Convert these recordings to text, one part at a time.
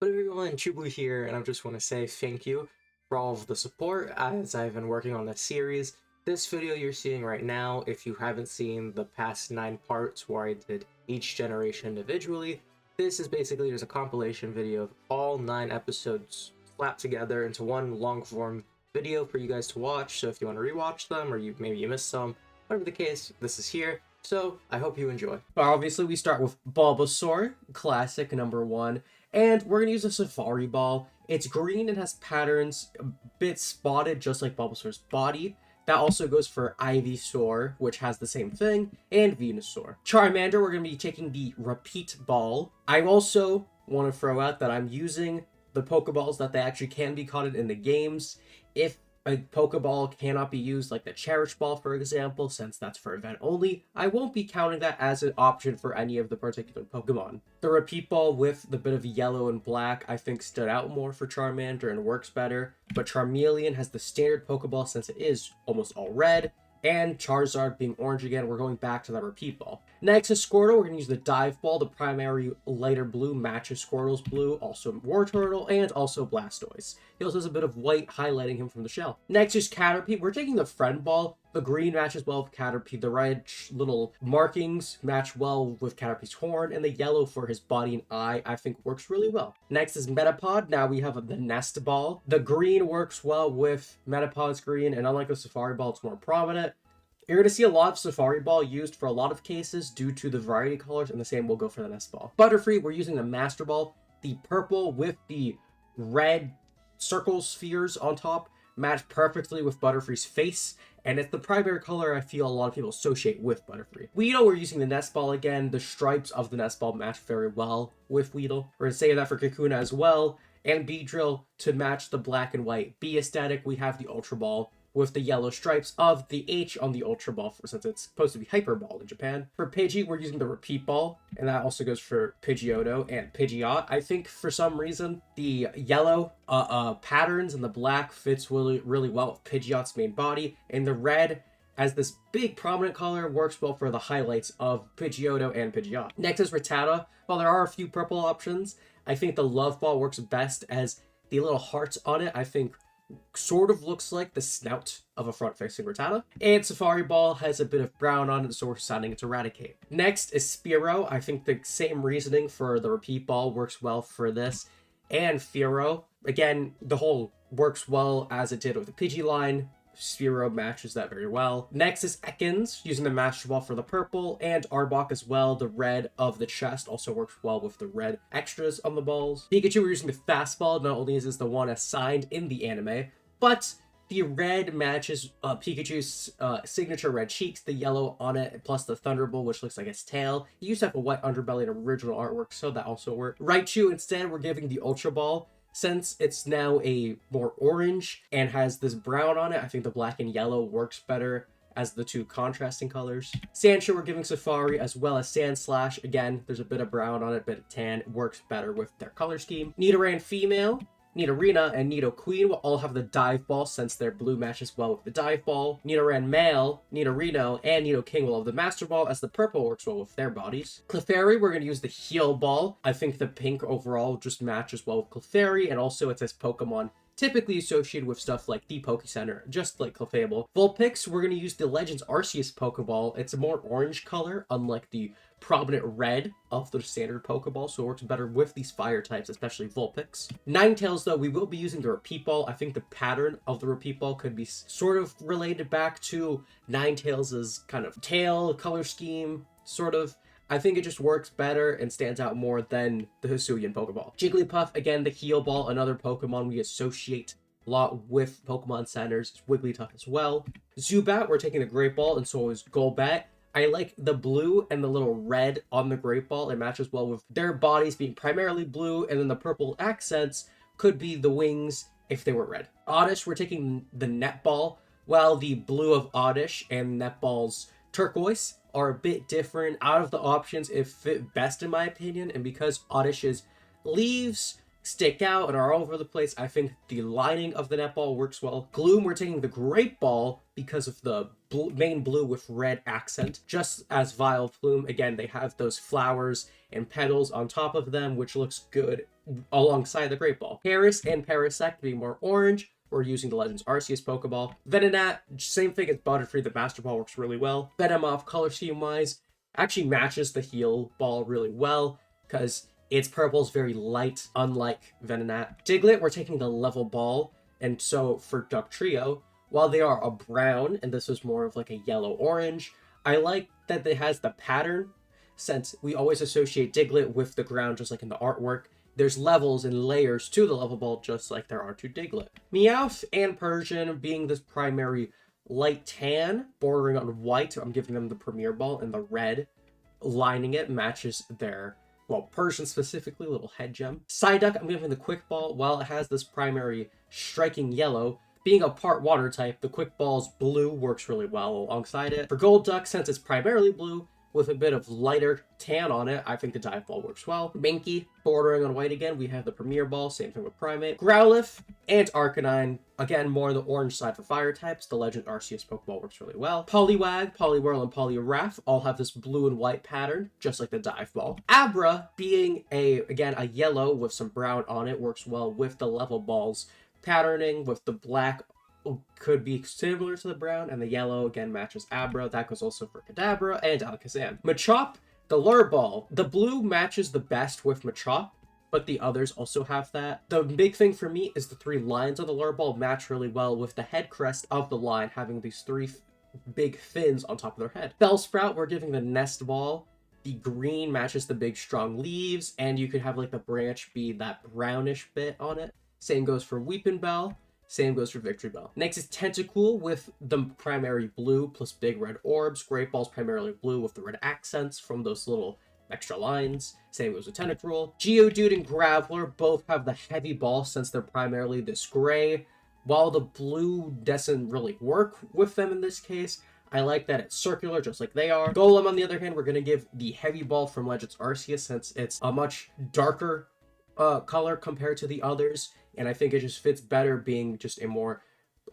But everyone, Jubilife here, and I just want to say thank you for all of the support as I've been working on this series. This video you're seeing right now, if you haven't seen the past 9 parts where I did each generation individually, this is basically just a compilation video of all 9 episodes slapped together into one long-form video for you guys to watch. So if you want to rewatch them, or maybe you missed some, whatever the case, this is here. So I hope you enjoy. Obviously, we start with Bulbasaur, classic number 1, and we're going to use a Safari Ball. It's green and has patterns a bit spotted, just like Bulbasaur's body. That also goes for Ivysaur, which has the same thing, and Venusaur. Charmander, we're going to be taking the Repeat Ball. I also want to throw out that I'm using the Pokeballs that they actually can be caught in the games. If a Pokeball cannot be used, like the Cherish Ball, for example, since that's for event only, I won't be counting that as an option for any of the particular Pokemon. The Repeat Ball with the bit of yellow and black, I think, stood out more for Charmander and works better, but Charmeleon has the standard Pokeball since it is almost all red, and Charizard being orange again, we're going back to that Repeat Ball. Next is Squirtle. We're going to use the Dive Ball. The primary lighter blue matches Squirtle's blue, also Wartortle, and also Blastoise. He also has a bit of white highlighting him from the shell. Next is Caterpie. We're taking the Friend Ball. The green matches well with Caterpie. The red little markings match well with Caterpie's horn, and the yellow for his body and eye, I think, works really well. Next is Metapod. Now we have the Nest Ball. The green works well with Metapod's green, and unlike the Safari Ball, it's more prominent. You're going to see a lot of Safari Ball used for a lot of cases due to the variety colors, and the same will go for the Nest Ball. Butterfree, we're using the Master Ball. The purple with the red circle spheres on top match perfectly with Butterfree's face, and it's the primary color I feel a lot of people associate with Butterfree. Weedle, we're using the Nest Ball again. The stripes of the Nest Ball match very well with Weedle. We're going to save that for Kakuna as well, and Beedrill to match the black and white B aesthetic. We have the Ultra Ball with the yellow stripes of the H on the Ultra Ball, since it's supposed to be Hyper Ball in Japan. For Pidgey, we're using the Repeat Ball, and that also goes for Pidgeotto and Pidgeot. I think for some reason, the yellow patterns and the black fits really well with Pidgeot's main body, and the red as this big prominent color works well for the highlights of Pidgeotto and Pidgeot. Next is Rattata. While there are a few purple options, I think the Love Ball works best as the little hearts on it, I think, sort of looks like the snout of a front-facing Rattata. And Safari Ball has a bit of brown on it, so we're deciding to Eradicate. Next is Spearow. I think the same reasoning for the Repeat Ball works well for this. And Fearow. Again, the whole works well as it did with the Pidgey line. Spearow matches that very well. Next is Ekans, using the Master Ball for the purple, and Arbok as well. The red of the chest also works well with the red extras on the balls. Pikachu, we're using the Fast Ball. Not only is this the one assigned in the anime, but the red matches Pikachu's signature red cheeks, the yellow on it, plus the Thunderbolt, which looks like its tail. He used to have a white underbelly in original artwork, so that also worked. Raichu, instead, we're giving the Ultra Ball. Since it's now a more orange and has this brown on it, I think the black and yellow works better as the two contrasting colors. Sandshrew, we're giving Safari, as well as Sandslash. Again, there's a bit of brown on it, bit of tan. It works better with their color scheme. Nidoran female, Nidorina, and Nidoqueen will all have the Dive Ball since their blue matches well with the Dive Ball. Nidoran male, Nidorino, and Nidoking will have the Master Ball as the purple works well with their bodies. Clefairy, we're going to use the Heal Ball. I think the pink overall just matches well with Clefairy, and also it's as Pokemon typically associated with stuff like the Poke Center, just like Clefable. Vulpix, we're going to use the Legends Arceus Pokeball. It's a more orange color, unlike the prominent red of the standard Pokeball, so it works better with these fire types, especially Vulpix. Ninetales, though, we will be using the Repeat Ball. I think the pattern of the Repeat Ball could be sort of related back to Ninetales' kind of tail color scheme, sort of. I think it just works better and stands out more than the Hisuian Pokeball. Jigglypuff, again, the Heal Ball, another Pokemon we associate a lot with Pokemon Centers. It's Wigglytuff as well. Zubat, we're taking the Great Ball, and so is Golbat. I like the blue and the little red on the Great Ball. It matches well with their bodies being primarily blue, and then the purple accents could be the wings if they were red. Oddish, we're taking the Netball. While the blue of Oddish and Netball's turquoise are a bit different, out of the options, it fit best in my opinion, and because Oddish's leaves stick out and are all over the place. I think the lining of the netball works well. Gloom, we're taking the Great Ball because of the main blue with red accent. Just as Vileplume, again, they have those flowers and petals on top of them, which looks good alongside the Great Ball. Paris and Parasect being more orange. We're using the Legends Arceus Pokeball. Venonat, same thing as Butterfree, the Master Ball works really well. Venomoth, color scheme-wise, actually matches the Heal Ball really well, because its purple is very light, unlike Venonat. Diglett, we're taking the Level Ball, and so for Duck Trio, while they are a brown, and this is more of like a yellow-orange, I like that it has the pattern, since we always associate Diglett with the ground, just like in the artwork. There's levels and layers to the Level Ball, just like there are to Diglett. Meowth and Persian being this primary light tan, bordering on white. I'm giving them the Premier Ball, and the red lining it matches their, well, Persian specifically, little head gem. Psyduck, I'm giving the Quick Ball. While it has this primary striking yellow, being a part water type, the Quick Ball's blue works really well alongside it. For Golduck, since it's primarily blue, with a bit of lighter tan on it, I think the Dive Ball works well. Mankey, bordering on white again, we have the Premier Ball, same thing with Primate. Growlithe and Arcanine, again, more on the orange side for fire types. The Legend Arceus Pokeball works really well. Poliwag, Poliwhirl, and Poliwrath all have this blue and white pattern, just like the Dive Ball. Abra, being again, a yellow with some brown on it, works well with the Level Balls patterning, with the black could be similar to the brown, and the yellow again matches Abra. That goes also for Kadabra and Alakazam. Machop, the Lure Ball. The blue matches the best with Machop, but the others also have that. The big thing for me is the three lines on the Lure Ball match really well with the head crest of the line having these three big fins on top of their head. Bellsprout, we're giving the Nest Ball. The green matches the big strong leaves, and you could have like the branch be that brownish bit on it. Same goes for Weepinbell. Same goes for Victory Bell. Next is Tentacool with the primary blue plus big red orbs. Great Ball's primarily blue with the red accents from those little extra lines. Same goes with Tentacruel. Geodude and Graveler both have the heavy ball since they're primarily this gray. While the blue doesn't really work with them in this case, I like that it's circular just like they are. Golem, on the other hand, we're going to give the heavy ball from Legends Arceus since it's a much darker color compared to the others. And I think it just fits better being just a more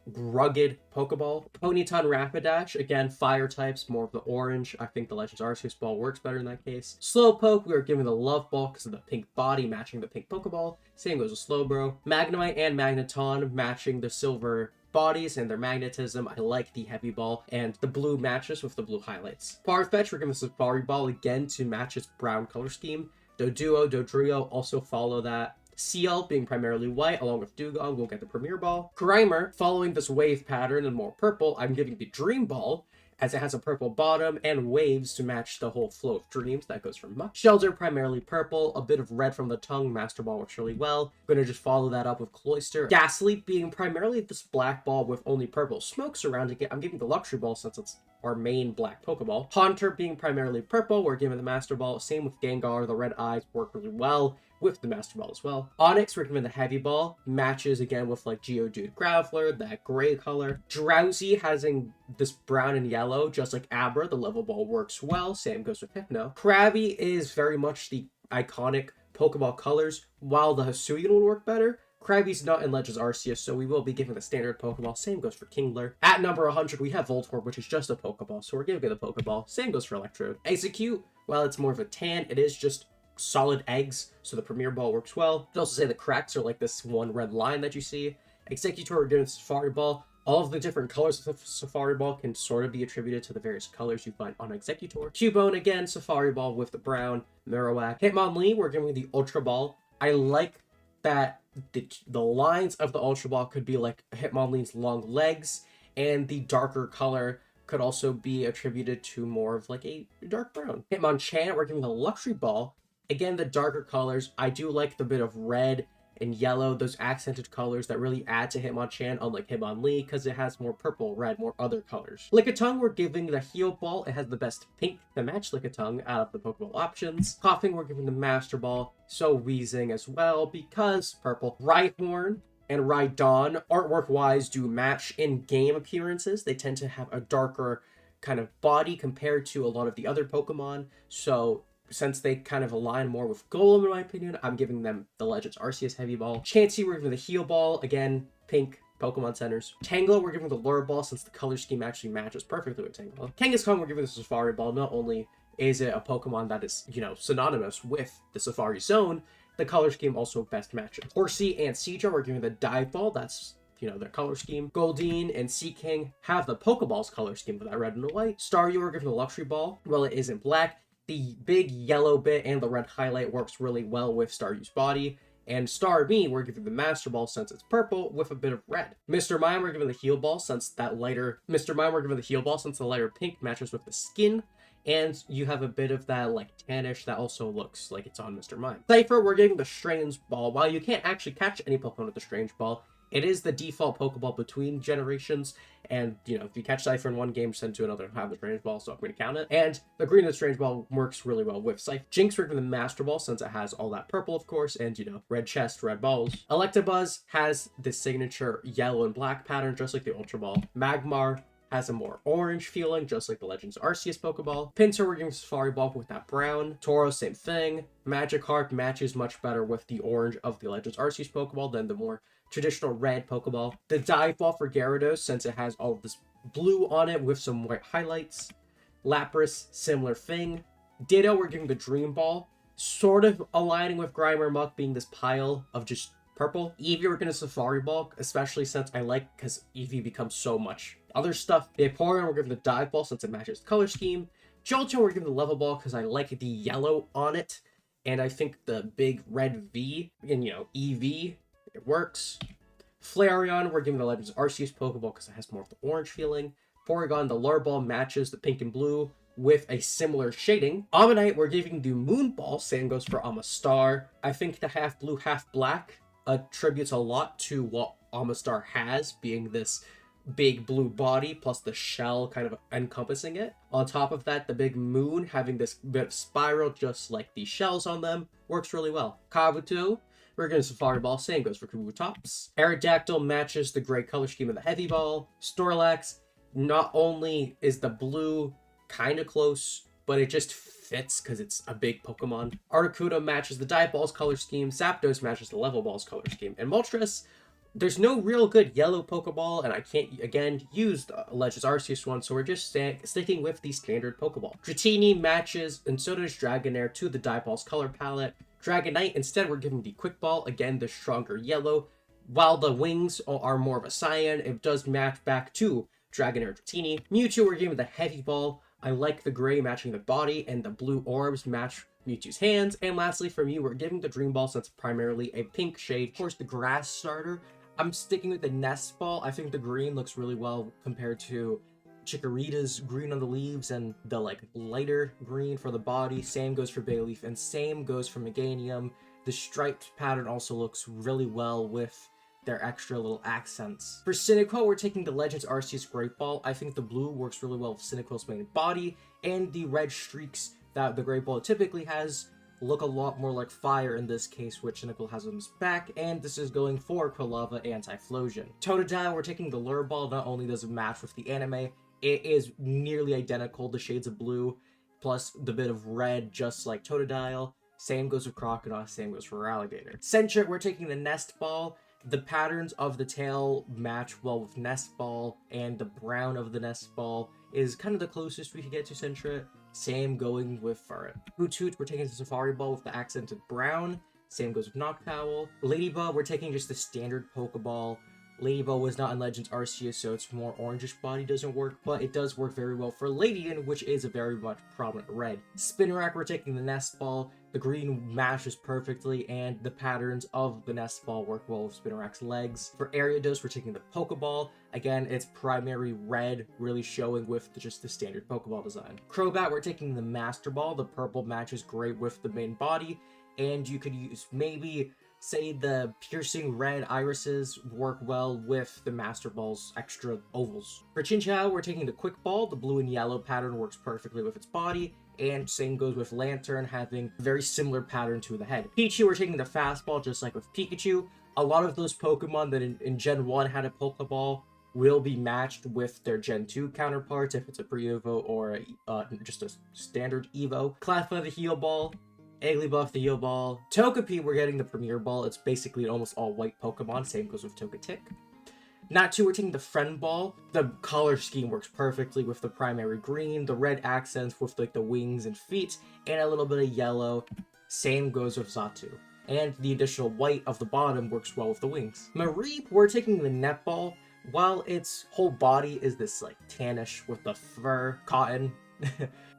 rugged Pokeball. Ponyta Rapidash, again, fire types, more of the orange. I think the Legends Arceus Ball works better in that case. Slowpoke, we are giving the Love Ball because of the pink body matching the pink Pokeball. Same goes with Slowbro. Magnemite and Magneton matching the silver bodies and their magnetism. I like the heavy ball, and the blue matches with the blue highlights. Farfetch, we're giving the Safari Ball again to match its brown color scheme. Doduo, Dodrio also follow that. Seal, being primarily white, along with Dugong, will get the Premier Ball. Grimer, following this wave pattern and more purple, I'm giving the Dream Ball, as it has a purple bottom and waves to match the whole flow of dreams. That goes for Muck. Shelter, primarily purple, a bit of red from the tongue. Master Ball works really well. I'm going to just follow that up with Cloyster. Ghastly, being primarily this black ball with only purple smoke surrounding it. I'm giving the Luxury Ball since it's our main black Pokeball. Haunter, being primarily purple, we're giving the Master Ball. Same with Gengar. The red eyes work really well with the Master Ball as well. Onyx, we're giving the Heavy Ball. Matches again with like Geodude, Graveler, that gray color. Drowsy, having this brown and yellow, just like Abra, the Level Ball works well. Same goes with Hypno. Krabby is very much the iconic Pokeball colors, while the Hisuian would work better. Krabby's not in Legends Arceus, so we will be giving the standard Pokeball. Same goes for Kingler. At number 100, we have Voltorb, which is just a Pokeball, so we're giving it a Pokeball. Same goes for Electrode. Execute, while it's more of a tan, it is just solid eggs, so the Premier Ball works well. I'd also say the cracks are like this one red line that you see. Executor, we're doing Safari Ball. All of the different colors of the Safari Ball can sort of be attributed to the various colors you find on Executor. Cubone, again, Safari Ball with the brown. Marowak. Hitmonlee, we're giving the Ultra Ball. I like that the lines of the Ultra Ball could be like Hitmonlee's long legs, and the darker color could also be attributed to more of like a dark brown. Hitmonchan, we're giving the Luxury Ball. Again, the darker colors. I do like the bit of red and yellow, those accented colors that really add to Hitmonchan, unlike Hitmonlee, because it has more purple, red, more other colors. Lickitung, we're giving the Heal Ball. It has the best pink to match Lickitung out of the Pokeball options. Coughing, we're giving the Master Ball. So Wheezing as well, because purple. Rhyhorn and Rhydon, artwork-wise, do match in-game appearances. They tend to have a darker kind of body compared to a lot of the other Pokemon, so since they kind of align more with Golem, in my opinion, I'm giving them the Legends Arceus Heavy Ball. Chansey, we're giving the Heal Ball. Again, pink Pokemon centers. Tangela, we're giving the Lure Ball since the color scheme actually matches perfectly with Tangela. Kangaskhan, we're giving the Safari Ball. Not only is it a Pokemon that is, synonymous with the Safari Zone, the color scheme also best matches. Horsey and Seadra, we're giving the Dive Ball. That's their color scheme. Goldeen and Seaking have the Pokeballs color scheme with that red and the white. Staryu, we're giving the Luxury Ball. Well, it isn't black. The big yellow bit and the red highlight works really well with Staryu's body. And Starmie, we're giving the Master Ball since it's purple with a bit of red. Mr. Mime, we're giving the Heal Ball since the lighter pink matches with the skin. And you have a bit of that like tannish that also looks like it's on Mr. Mime. Cypher, we're giving the Strange Ball. While you can't actually catch any Pokemon with the Strange Ball, it is the default Pokeball between generations, and, if you catch Cypher in one game, send to another, have the Strange Ball, so I'm going to count it. And the green of the Strange Ball works really well with Cypher. Jinx, we're giving the Master Ball, since it has all that purple, of course, and, red chest, red balls. Electabuzz has the signature yellow and black pattern, just like the Ultra Ball. Magmar has a more orange feeling, just like the Legends Arceus Pokeball. Pinsir, we're giving Safari Ball with that brown. Tauros, same thing. Magikarp matches much better with the orange of the Legends Arceus Pokeball than the more traditional red Pokeball. The Dive Ball for Gyarados, since it has all of this blue on it with some white highlights. Lapras, similar thing. Ditto, we're giving the Dream Ball, sort of aligning with Grimer Muck being this pile of just purple. Eevee, we're gonna Safari Ball, especially since because Eevee becomes so much other stuff. Vaporeon, we're giving the Dive Ball since it matches the color scheme. Jolteon, we're giving the Level Ball because I like the yellow on it, and I think the big red V in EV, it works. Flareon, we're giving the Legends Arceus Pokeball because it has more of the orange feeling. Porygon, the Lure Ball matches the pink and blue with a similar shading. Ammonite, we're giving the Moon Ball. Same goes for Amistar. I think the half blue, half black attributes a lot to what Amistar has, being this big blue body plus the shell kind of encompassing it. On top of that, the big moon having this bit of spiral just like the shells on them works really well. Kabuto, we're going to Safari Ball. Same goes for Kabutops. Aerodactyl matches the gray color scheme of the Heavy Ball. Snorlax, not only is the blue kind of close, but it just fits because it's a big Pokemon. Articuno matches the Dive Ball's color scheme. Zapdos matches the Level Ball's color scheme. And Moltres, there's no real good yellow Pokeball, and I can't, again, use the Legends Arceus one, so we're just sticking with the standard Pokeball. Dratini matches, and so does Dragonair, to the Dive Ball's color palette. Dragonite, instead, we're giving the Quick Ball, again, the stronger yellow. While the wings are more of a cyan, it does match back to Dragonair Dratini. Mewtwo, we're giving the Heavy Ball. I like the gray matching the body, and the blue orbs match Mewtwo's hands. And lastly, from you, we're giving the Dream Ball, since it's primarily a pink shade. Of course, the Grass starter, I'm sticking with the Nest Ball. I think the green looks really well compared to Chikorita's green on the leaves and the lighter green for the body. Same goes for Bayleaf, and same goes for Meganium. The striped pattern also looks really well with their extra little accents. For Cyndaquil, we're taking the Legends Arceus Great Ball. I think the blue works really well with Cyndaquil's main body, and the red streaks that the Great Ball typically has look a lot more like fire in this case, which Cyndaquil has on his back, and this is going for Quilava Anti-Flosion. Totodile, we're taking the Lure Ball. Not only does it match with the anime, it is nearly identical, the shades of blue, plus the bit of red, just like Totodile. Same goes with Crocodile, same goes for Alligator. Sentret, we're taking the Nest Ball. The patterns of the tail match well with Nest Ball, and the brown of the Nest Ball is kind of the closest we could get to Sentret. Same going with Furret. Hoothoot, we're taking the Safari Ball with the accented brown. Same goes with Noctowl. Ladybug, we're taking just the standard Pokeball. Ladybug was not in Legends Arceus, so its more orangish body doesn't work, but it does work very well for Ladian, which is a very much prominent red. Spinarak, we're taking the Nest Ball. The green matches perfectly, and the patterns of the Nest Ball work well with Spinarak's legs. For Ariados, we're taking the Pokeball. Again, it's primary red, really showing with just the standard Pokeball design. Crobat, we're taking the Master Ball. The purple matches great with the main body, and you could use maybe say the piercing red irises work well with the Master Ball's extra ovals. For Chinchou, we're taking the Quick Ball. The blue and yellow pattern works perfectly with its body, and same goes with Lantern, having a very similar pattern to the head. Pichu, we're taking the Fastball, just like with Pikachu. A lot of those Pokemon that in Gen 1 had a Pokeball will be matched with their Gen 2 counterparts if it's a pre-Evo or just a standard Evo. Cleffa the Heal Ball, Igglybuff the Heal Ball. Togepi, we're getting the Premier Ball. It's basically an almost all white Pokemon. Same goes with Togetic. Not we're taking the Friend Ball. The color scheme works perfectly with the primary green, the red accents with like the wings and feet, and a little bit of yellow. Same goes with Xatu. And the additional white of the bottom works well with the wings. Mareep, we're taking the Netball. While its whole body is this like tannish with the fur, cotton,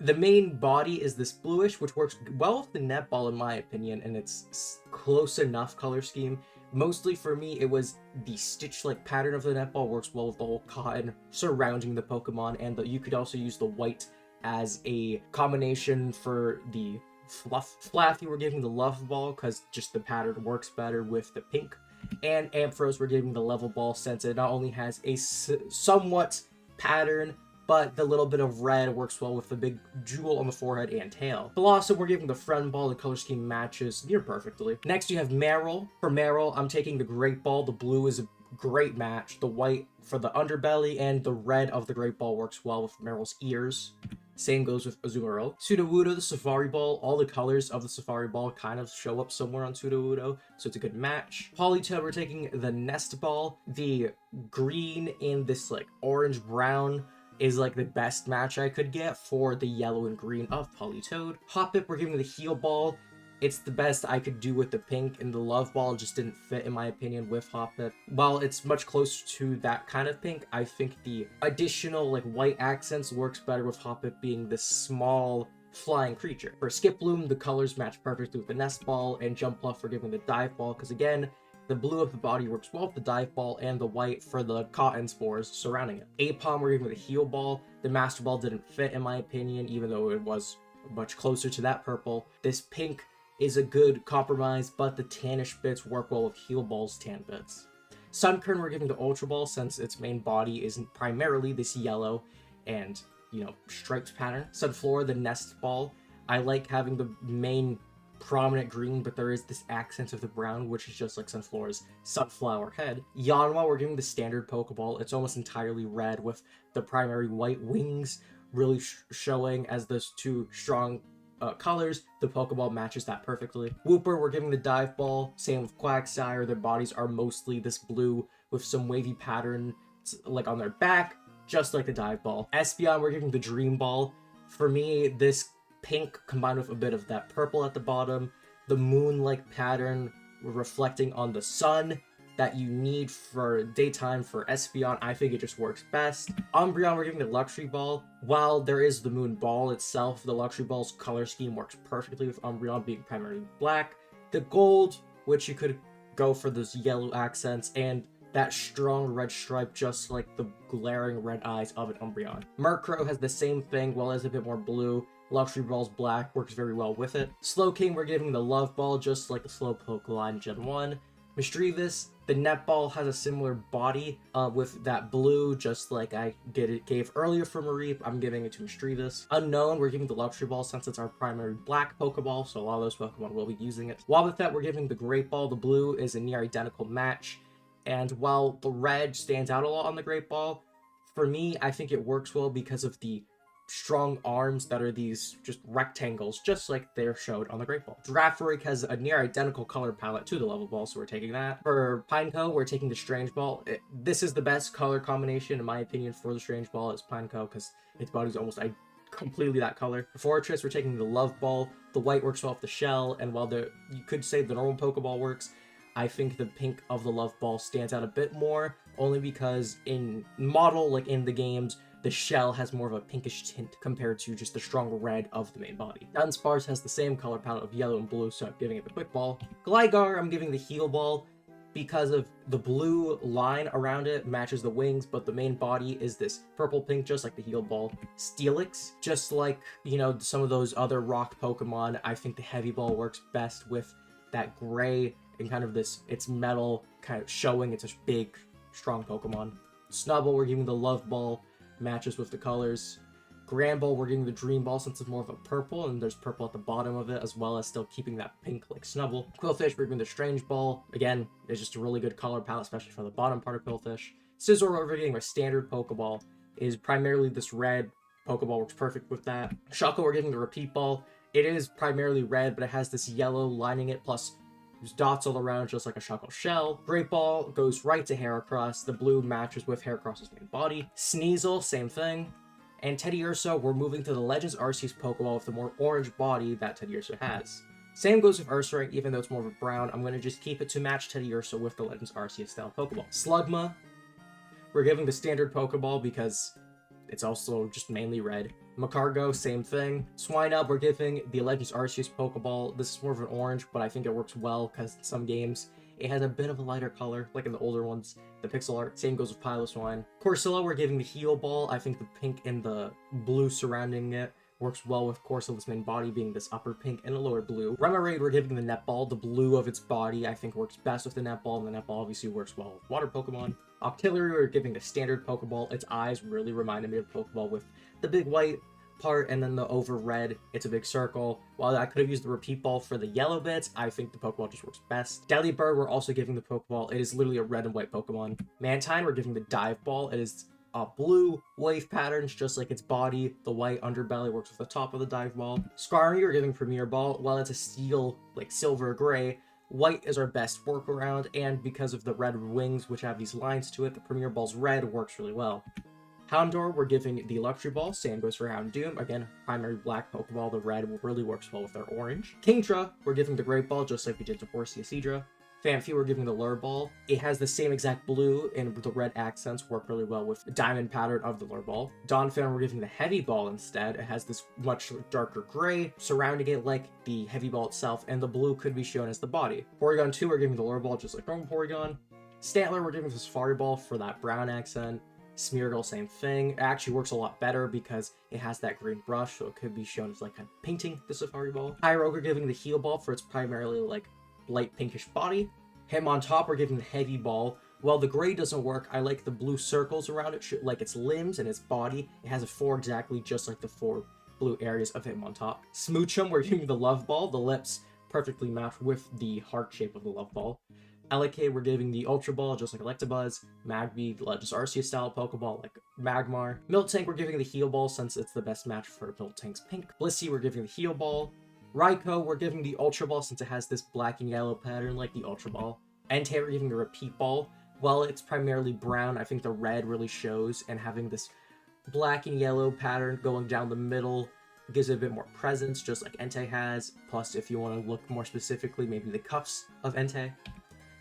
the main body is this bluish, which works well with the Netball in my opinion, and it's close enough color scheme. Mostly for me, it was the stitch-like pattern of the Netball works well with the whole cotton surrounding the Pokemon, and you could also use the white as a combination for the fluff. Flaffy, we're giving the Love Ball because just the pattern works better with the pink. And Ampharos, we're giving the Level Ball since it not only has a somewhat pattern, but the little bit of red works well with the big jewel on the forehead and tail. Blossom, we're giving the Friend Ball. The color scheme matches near perfectly. Next, you have Marill. For Marill, I'm taking the Great Ball. The blue is a great match. The white for the underbelly and the red of the Great Ball works well with Marill's ears. Same goes with Azumarill. Sudowoodo, the Safari Ball. All the colors of the Safari Ball kind of show up somewhere on Sudowoodo, so it's a good match. Politoed, we're taking the Nest Ball. The green and this like orange-brown is like the best match I could get for the yellow and green of Politoed. Hoppip, we're giving the Heal Ball. It's the best I could do with the pink, and the Love Ball just didn't fit, in my opinion, with Hoppip. While it's much closer to that kind of pink, I think the additional like white accents works better with Hoppip being this small flying creature. For Skiploom, the colors match perfectly with the Nest Ball, and Jumpluff, we're giving the Dive Ball, because again, the blue of the body works well with the Dive Ball, and the white for the cotton spores surrounding it. Apom, we're giving the Heal Ball. The Master Ball didn't fit, in my opinion, even though it was much closer to that purple. This pink is a good compromise, but the tannish bits work well with Heal Ball's tan bits. Sunkern, we're giving the Ultra Ball since its main body isn't primarily this yellow and, you know, striped pattern. Sunflora, the Nest Ball. I like having the main prominent green, but there is this accent of the brown, which is just like Sunflora's sunflower head. Yanma, we're giving the standard Pokeball. It's almost entirely red with the primary white wings really showing as those two strong colors. The Pokeball matches that perfectly. Wooper, we're giving the Dive Ball. Same with Quagsire. Their bodies are mostly this blue with some wavy pattern like on their back, just like the Dive Ball. Espeon, we're giving the Dream Ball. For me, this pink combined with a bit of that purple at the bottom, the moon-like pattern reflecting on the sun that you need for daytime for Espeon, I think it just works best. Umbreon, we're giving the Luxury Ball. While there is the Moon Ball itself, the Luxury Ball's color scheme works perfectly with Umbreon being primarily black. The gold, which you could go for those yellow accents, and that strong red stripe just like the glaring red eyes of an Umbreon. Murkrow has the same thing, while it's a bit more blue. Luxury Ball's black, works very well with it. Slowking, we're giving the Love Ball, just like the Slowpoke line Gen 1. Misdreavus, the Net Ball has a similar body with that blue, just like I gave earlier for Mareep. I'm giving it to Misdreavus. Unknown, we're giving the Luxury Ball since it's our primary black Pokeball, so a lot of those Pokemon will be using it. Wobbuffet, we're giving the Great Ball. The blue is a near identical match, and while the red stands out a lot on the Great Ball, for me, I think it works well because of the strong arms that are these just rectangles, just like they're showed on the Great Ball. Girafarig has a near identical color palette to the Level Ball, so we're taking that. For Pineco, we're taking the Strange Ball. This is the best color combination, in my opinion, for the Strange Ball, is Pineco, because its body's almost completely that color. For Fortress, we're taking the Love Ball. The white works well with the shell, and while you could say the normal Pokeball works, I think the pink of the Love Ball stands out a bit more, only because in model, like in the games, the shell has more of a pinkish tint compared to just the strong red of the main body. Dunsparce has the same color palette of yellow and blue, so I'm giving it the Quick Ball. Gligar, I'm giving the Heal Ball because of the blue line around it matches the wings, but the main body is this purple-pink, just like the Heal Ball. Steelix, just like, you know, some of those other rock Pokemon, I think the Heavy Ball works best with that gray and kind of this, it's metal, kind of showing it's a big, strong Pokemon. Snubbull, we're giving the Love Ball, matches with the colors. Granbull, we're getting the Dream Ball since it's more of a purple, and there's purple at the bottom of it, as well as still keeping that pink like Snubbull. Quillfish, we're getting the Strange Ball. Again, it's just a really good color palette, especially for the bottom part of Quillfish. Scizor, we're getting a standard Pokeball. It is primarily this red. Pokeball works perfect with that. Shuckle, we're giving the Repeat Ball. It is primarily red, but it has this yellow lining it, plus there's dots all around, just like a Shuckle shell. Great Ball goes right to Heracross. The blue matches with Heracross's main body. Sneasel, same thing. And Teddiursa, we're moving to the Legends Arceus Pokeball with the more orange body that Teddiursa has. Same goes with Ursaring, even though it's more of a brown. I'm going to just keep it to match Teddiursa with the Legends Arceus style Pokeball. Slugma, we're giving the standard Pokeball because it's also just mainly red. Macargo, same thing. Swinub, we're giving the Legends Arceus Pokeball. This is more of an orange, but I think it works well because in some games it has a bit of a lighter color, like in the older ones, the pixel art. Same goes with Piloswine. Corsola, we're giving the Heal Ball. I think the pink and the blue surrounding it works well with Corsola's main body being this upper pink and a lower blue. Remoraid, we're giving the Netball. The blue of its body, I think, works best with the Netball, and the Netball obviously works well with water Pokemon. Octillery, we're giving the standard Pokeball. Its eyes really reminded me of Pokeball with the big white part and then the over red. It's a big circle. While I could have used the Repeat Ball for the yellow bits, I think the Pokeball just works best. Delibird, we're also giving the Pokeball. It is literally a red and white Pokemon. Mantine, we're giving the Dive Ball. It is blue wave patterns, just like its body. The white underbelly works with the top of the Dive Ball. Skarmory, we're giving Premier Ball. While it's a steel, like silver gray, white is our best workaround, and because of the red wings, which have these lines to it, the Premier Ball's red works really well. Houndour, we're giving the Luxury Ball. Same goes for Houndoom. Again, primary black Pokeball. The red really works well with our orange. Kingdra, we're giving the Great Ball, just like we did to Arceus. Phanpy, we're giving the Lure Ball. It has the same exact blue, and the red accents work really well with the diamond pattern of the Lure Ball. Donphan, we're giving the Heavy Ball instead. It has this much darker gray surrounding it like the Heavy Ball itself, and the blue could be shown as the body. Porygon 2, we're giving the Lure Ball just like normal Porygon. Stantler, we're giving the Safari Ball for that brown accent. Smeargle, same thing. It actually works a lot better because it has that green brush, so it could be shown as like kind of painting the Safari Ball. Kyogre, we're giving the Heal Ball for its primarily like light pinkish body. Hitmontop, we're giving the Heavy Ball. While the gray doesn't work, I like the blue circles around it, like its limbs and its body. It has a 4 exactly just like the 4 blue areas of Hitmontop. Smoochum, we're giving the Love Ball. The lips perfectly match with the heart shape of the Love Ball. Elekay, we're giving the Ultra Ball, just like Electabuzz. Magby, Legends Arceus style Pokeball, like Magmar. Miltank, we're giving the Heal Ball since it's the best match for Miltank's pink. Blissey, we're giving the Heal Ball. Raikou, we're giving the Ultra Ball since it has this black and yellow pattern like the Ultra Ball. Entei, we're giving the Repeat Ball. While it's primarily brown, I think the red really shows, and having this black and yellow pattern going down the middle gives it a bit more presence, just like Entei has. Plus, if you want to look more specifically, maybe the cuffs of Entei.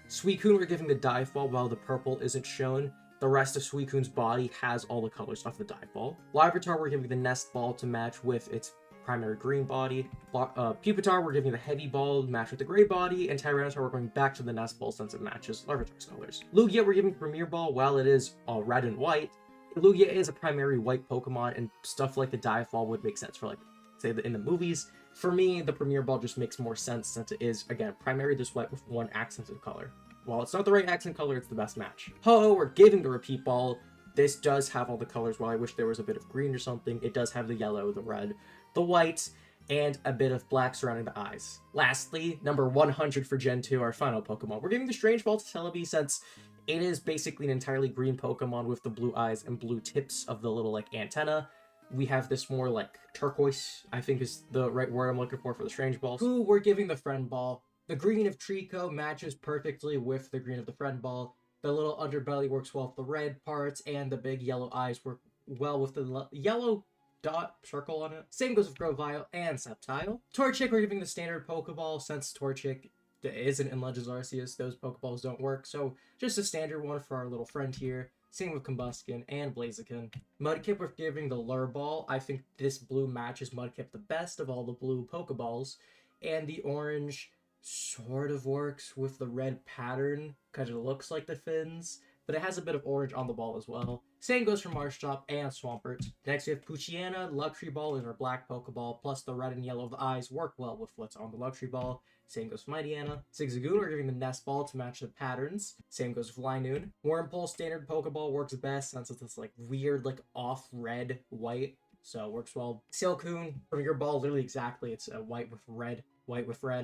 Suicune, we're giving the Dive Ball. While the purple isn't shown, the rest of Suicune's body has all the colors of the Dive Ball. Larvitar, we're giving the Nest Ball to match with its primary green body. Pupitar, we're giving the Heavy Ball to match with the gray body. And Tyranitar, we're going back to the Nest Ball since it matches Larvitar's colors. Lugia, we're giving Premier Ball. While it is all red and white, Lugia is a primary white Pokemon, and stuff like the Dive Ball would make sense for, like, say, in the movies. For me, the Premier Ball just makes more sense since it is, again, primarily just white with one accented color. While it's not the right accent color, it's the best match. Ho-Oh, we're giving the Repeat Ball. This does have all the colors. While I wish there was a bit of green or something, it does have the yellow, the red, the white, and a bit of black surrounding the eyes. Lastly, number 100 for Gen 2, our final Pokemon. We're giving the Strange Ball to Celebi since it is basically an entirely green Pokemon with the blue eyes and blue tips of the little, like, antenna. We have this more, like, turquoise, I think is the right word I'm looking for the Strange Balls. Who we're giving the Friend Ball. The green of Trico matches perfectly with the green of the Friend Ball. The little underbelly works well with the red parts, and the big yellow eyes work well with the yellow dot circle on it. Same goes with Grovyle and Sceptile. Torchic, we're giving the standard Pokeball since Torchic isn't in Legends Arceus. Those Pokeballs don't work, so just a standard one for our little friend here. Same with Combuskin and Blaziken. Mudkip, we're giving the Lure Ball. I think this blue matches Mudkip the best of all the blue Pokeballs, and the orange sort of works with the red pattern because it looks like the fins, but it has a bit of orange on the ball as well. Same goes for Marshtomp and Swampert. Next we have Poochyena. Luxury Ball is our black Pokeball, plus the red and yellow of the eyes work well with what's on the Luxury Ball. Same goes for Mightyena. Zigzagoon, we're giving the Nest Ball to match the patterns. Same goes with Linoon. Wurmple, standard Pokeball, works best since it's this like weird like off red white, so it works well. Silcoon, from your ball, literally exactly, it's a white with red,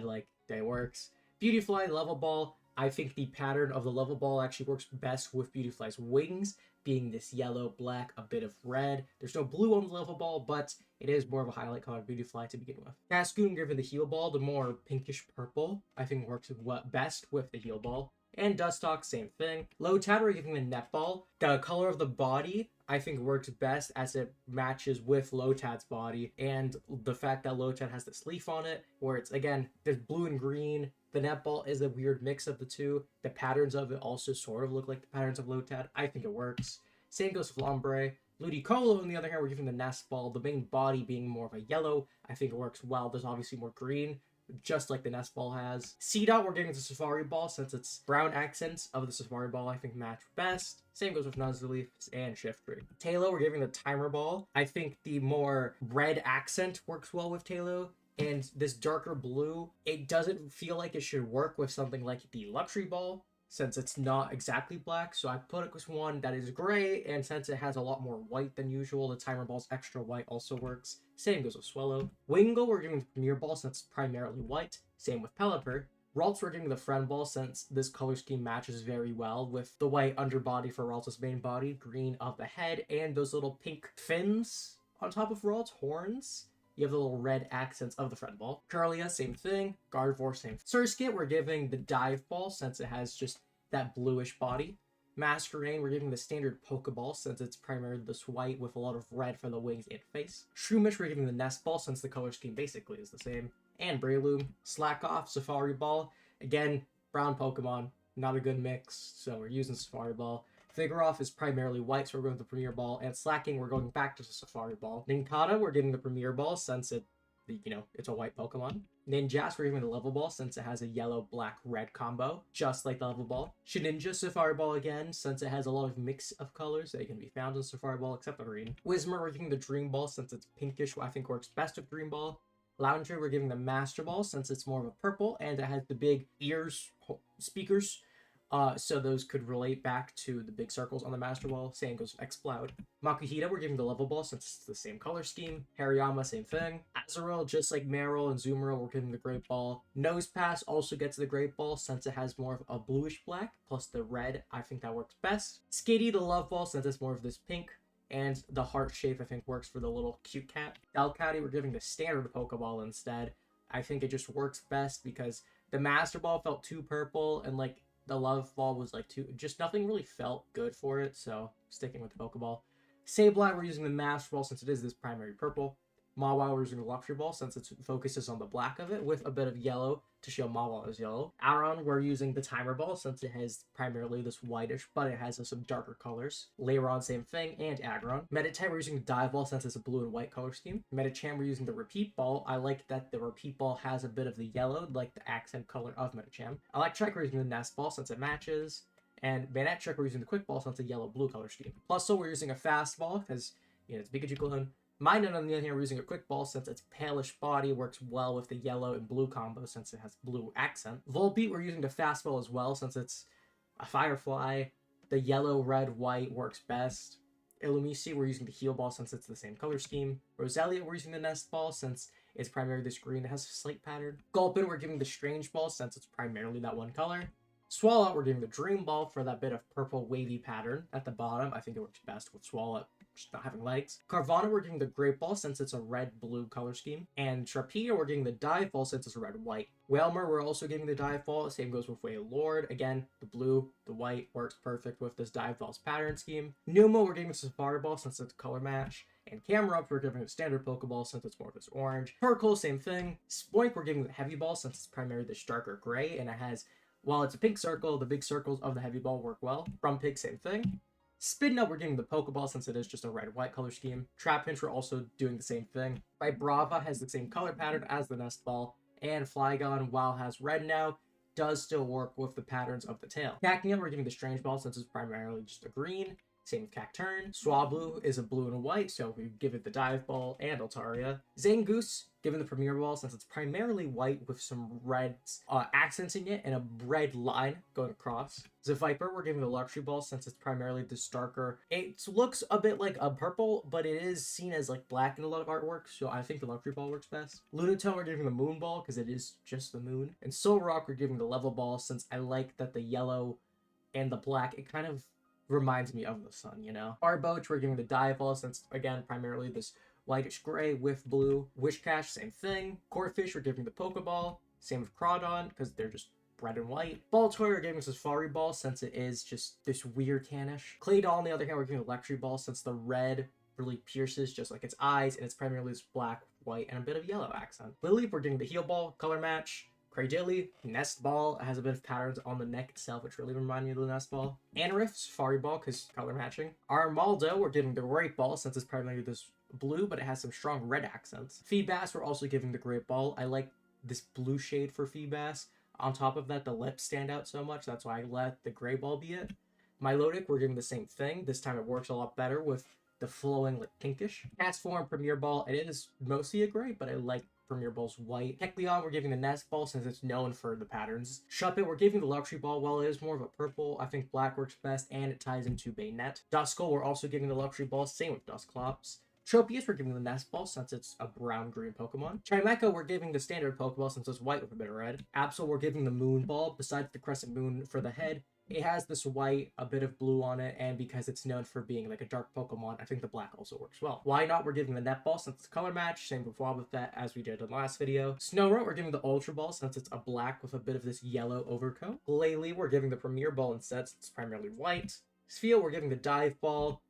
like, that works. Beautyfly, Level Ball, I think the pattern of the level ball actually works best with Beautifly's wings, being this yellow, black, a bit of red. There's no blue on the level ball, but it is more of a highlight color Beautifly to begin with. Cascoon, given the heal ball, the more pinkish purple, I think works best with the heal ball. And Dustox, same thing. Lotad, we're giving the netball. The color of the body, I think, works best as it matches with Lotad's body. And the fact that Lotad has this leaf on it, where it's, again, there's blue and green. The netball is a weird mix of the two. The patterns of it also sort of look like the patterns of Lotad. I think it works. Same goes for Lombre. Ludicolo, on the other hand, we're giving the nest ball. The main body being more of a yellow, I think it works well. There's obviously more green, just like the nest ball has. C-Dot, we're getting the Safari Ball, since it's brown accents of the Safari Ball, I think match best. Same goes with Nuzleaf and Shiftry. Talo, we're giving the Timer Ball. I think the more red accent works well with Talo. And this darker blue, it doesn't feel like it should work with something like the Luxury Ball, since it's not exactly black. So I put it with one that is gray, and since it has a lot more white than usual, the Timer Ball's extra white also works. Same goes with Swallow. Wingull, we're giving the Premier Ball since it's primarily white. Same with Pelipper. Ralts, we're giving the Friend Ball since this color scheme matches very well with the white underbody for Ralts' main body, green of the head, and those little pink fins on top of Ralts' horns. You have the little red accents of the Friend Ball. Curlia, same thing. Gardevoir, same. Surskit, we're giving the Dive Ball since it has just that bluish body. Masquerain, we're giving the standard Pokeball since it's primarily this white with a lot of red for the wings and face. Shroomish, we're giving the Nest Ball since the color scheme basically is the same. And Breloom. Slack Off, Safari Ball. Again, brown Pokemon, not a good mix, so we're using Safari Ball. Vigoroth is primarily white, so we're going with the Premier Ball. And Slacking, we're going back to the Safari Ball. Nincada, we're giving the Premier Ball since it's a white Pokemon. Ninjask, we're giving the Level Ball since it has a yellow, black, red combo, just like the Level Ball. Shedinja, Safari Ball again, since it has a lot of mix of colors that can be found in Safari Ball, except the green. Whismur, we're giving the Dream Ball since it's pinkish, I think works best with Dream Ball. Lounger, we're giving the Master Ball since it's more of a purple, and it has the big ears, speakers, so those could relate back to the big circles on the Master Ball. Same goes with Exploud. Makuhita, we're giving the Level Ball since it's the same color scheme. Hariyama, same thing. Azurill, just like Marill and Zoomeril, we're giving the Great Ball. Nosepass also gets the Great Ball since it has more of a bluish black, plus the red, I think that works best. Skitty, the Love Ball, since it's more of this pink, and the heart shape, I think, works for the little cute cat. Delcatty, we're giving the standard Pokeball instead. I think it just works best because the Master Ball felt too purple, and like the Love Ball was like too, just nothing really felt good for it, so sticking with the Pokeball. Sableye, we're using the Master Ball since it is this primary purple. Mawile, we're using the Luxury Ball since it focuses on the black of it with a bit of yellow to show Mawile is yellow. Aron, we're using the Timer Ball since it has primarily this whitish, but it has some darker colors. Lairon, same thing, and Aggron. Meditite, we're using the Dive Ball since it's a blue and white color scheme. Medicham, we're using the Repeat Ball. I like that the Repeat Ball has a bit of the yellow, like the accent color of Medicham. Electrike, we're using the Nest Ball since it matches. And Manectric, we're using the Quick Ball since it's a yellow-blue color scheme. Plus, we're using a Fast Ball because, it's Pikachu clone. Minun, on the other hand, we're using a Quick Ball since its palish body works well with the yellow and blue combo since it has blue accent. Volbeat, we're using the Fast Ball as well since it's a Firefly. The yellow, red, white works best. Illumise, we're using the Heal Ball since it's the same color scheme. Roselia, we're using the Nest Ball since it's primarily this green that has a slate pattern. Gulpin, we're giving the Strange Ball since it's primarily that one color. Swallow, we're giving the Dream Ball for that bit of purple wavy pattern at the bottom. I think it works best with Swallow just not having legs. Carvana, we're getting the Great Ball since it's a red-blue color scheme. And Sharpedo, we're getting the Dive Ball since it's a red-white. Wailmer, we're also getting the Dive Ball. Same goes with Wailord. Again, the blue, the white works perfect with this Dive Ball's pattern scheme. Numa, we're getting the Safari Ball since it's a color match. And Camerupt, we're giving a standard Pokeball since it's more of this orange. Torkoal, same thing. Spoink, we're giving the Heavy Ball since it's primarily this darker gray, and it has, while it's a pink circle, the big circles of the Heavy Ball work well. Grumpig, same thing. Spinnup, we're getting the Pokeball since it is just a red-white color scheme. Trapinch, we're also doing the same thing. Vibrava has the same color pattern as the Nest Ball. And Flygon, while has red now, does still work with the patterns of the tail. Cacnea, we're getting the Strange Ball since it's primarily just a green. Same with Cacturne. Swablu is a blue and white, so we give it the Dive Ball and Altaria. Zangoose, given the Premier Ball, since it's primarily white with some red accenting it and a red line going across. Viper, we're giving the Luxury Ball since it's primarily this darker. It looks a bit like a purple, but it is seen as like black in a lot of artwork, so I think the Luxury Ball works best. Lunatone, we're giving the Moon Ball because it is just the moon. And Solrock, we're giving the Level Ball since I like that the yellow and the black, it kind of reminds me of the sun, you know? Barboach, we're giving the Dive Ball since, again, primarily this whitish gray with blue. Wishcash, same thing. Corphish, we're giving the Pokeball. Same with Crawdon, because they're just red and white. Baltoy, we're giving the Safari Ball since it is just this weird tannish. Claydol, on the other hand, we're giving the Electric Ball since the red really pierces just like its eyes, and it's primarily this black, white, and a bit of yellow accent. Lily, we're giving the Heal Ball, color match. Cradilly, Nest Ball, has a bit of patterns on the neck itself, which really remind me of the Nest Ball. Anorith, Safari Ball, because color matching. Armaldo, we're giving the Great Ball, since it's primarily this blue, but it has some strong red accents. Feedbass, we're also giving the Great Ball. I like this blue shade for Feedbass. On top of that, the lips stand out so much, that's why I let the Gray Ball be it. Milotic, we're giving the same thing. This time it works a lot better with the flowing, like, pinkish. Castform, Premier Ball, it is mostly a gray, but I like Premier Ball's white. Kecleon, we're giving the Nest Ball since it's known for the patterns. Shuppet, we're giving the Luxury Ball. While it is more of a purple, I think black works best, and it ties into Bayonet. Duskull, we're also giving the Luxury Ball. Same with Dusclops. Tropius, we're giving the Nest Ball since it's a brown-green Pokemon. Chimecho, we're giving the standard Pokeball since it's white with a bit of red. Absol, we're giving the Moon Ball. Besides the Crescent Moon for the head, it has this white, a bit of blue on it, and because it's known for being like a dark Pokemon, I think the black also works well. Why not? We're giving the Net Ball since it's a color match, same with Wobbuffet as we did in the last video. Snorunt, we're giving the Ultra Ball since it's a black with a bit of this yellow overcoat. Glalie, we're giving the Premier Ball instead since it's primarily white. Spheal, we're giving the Dive Ball.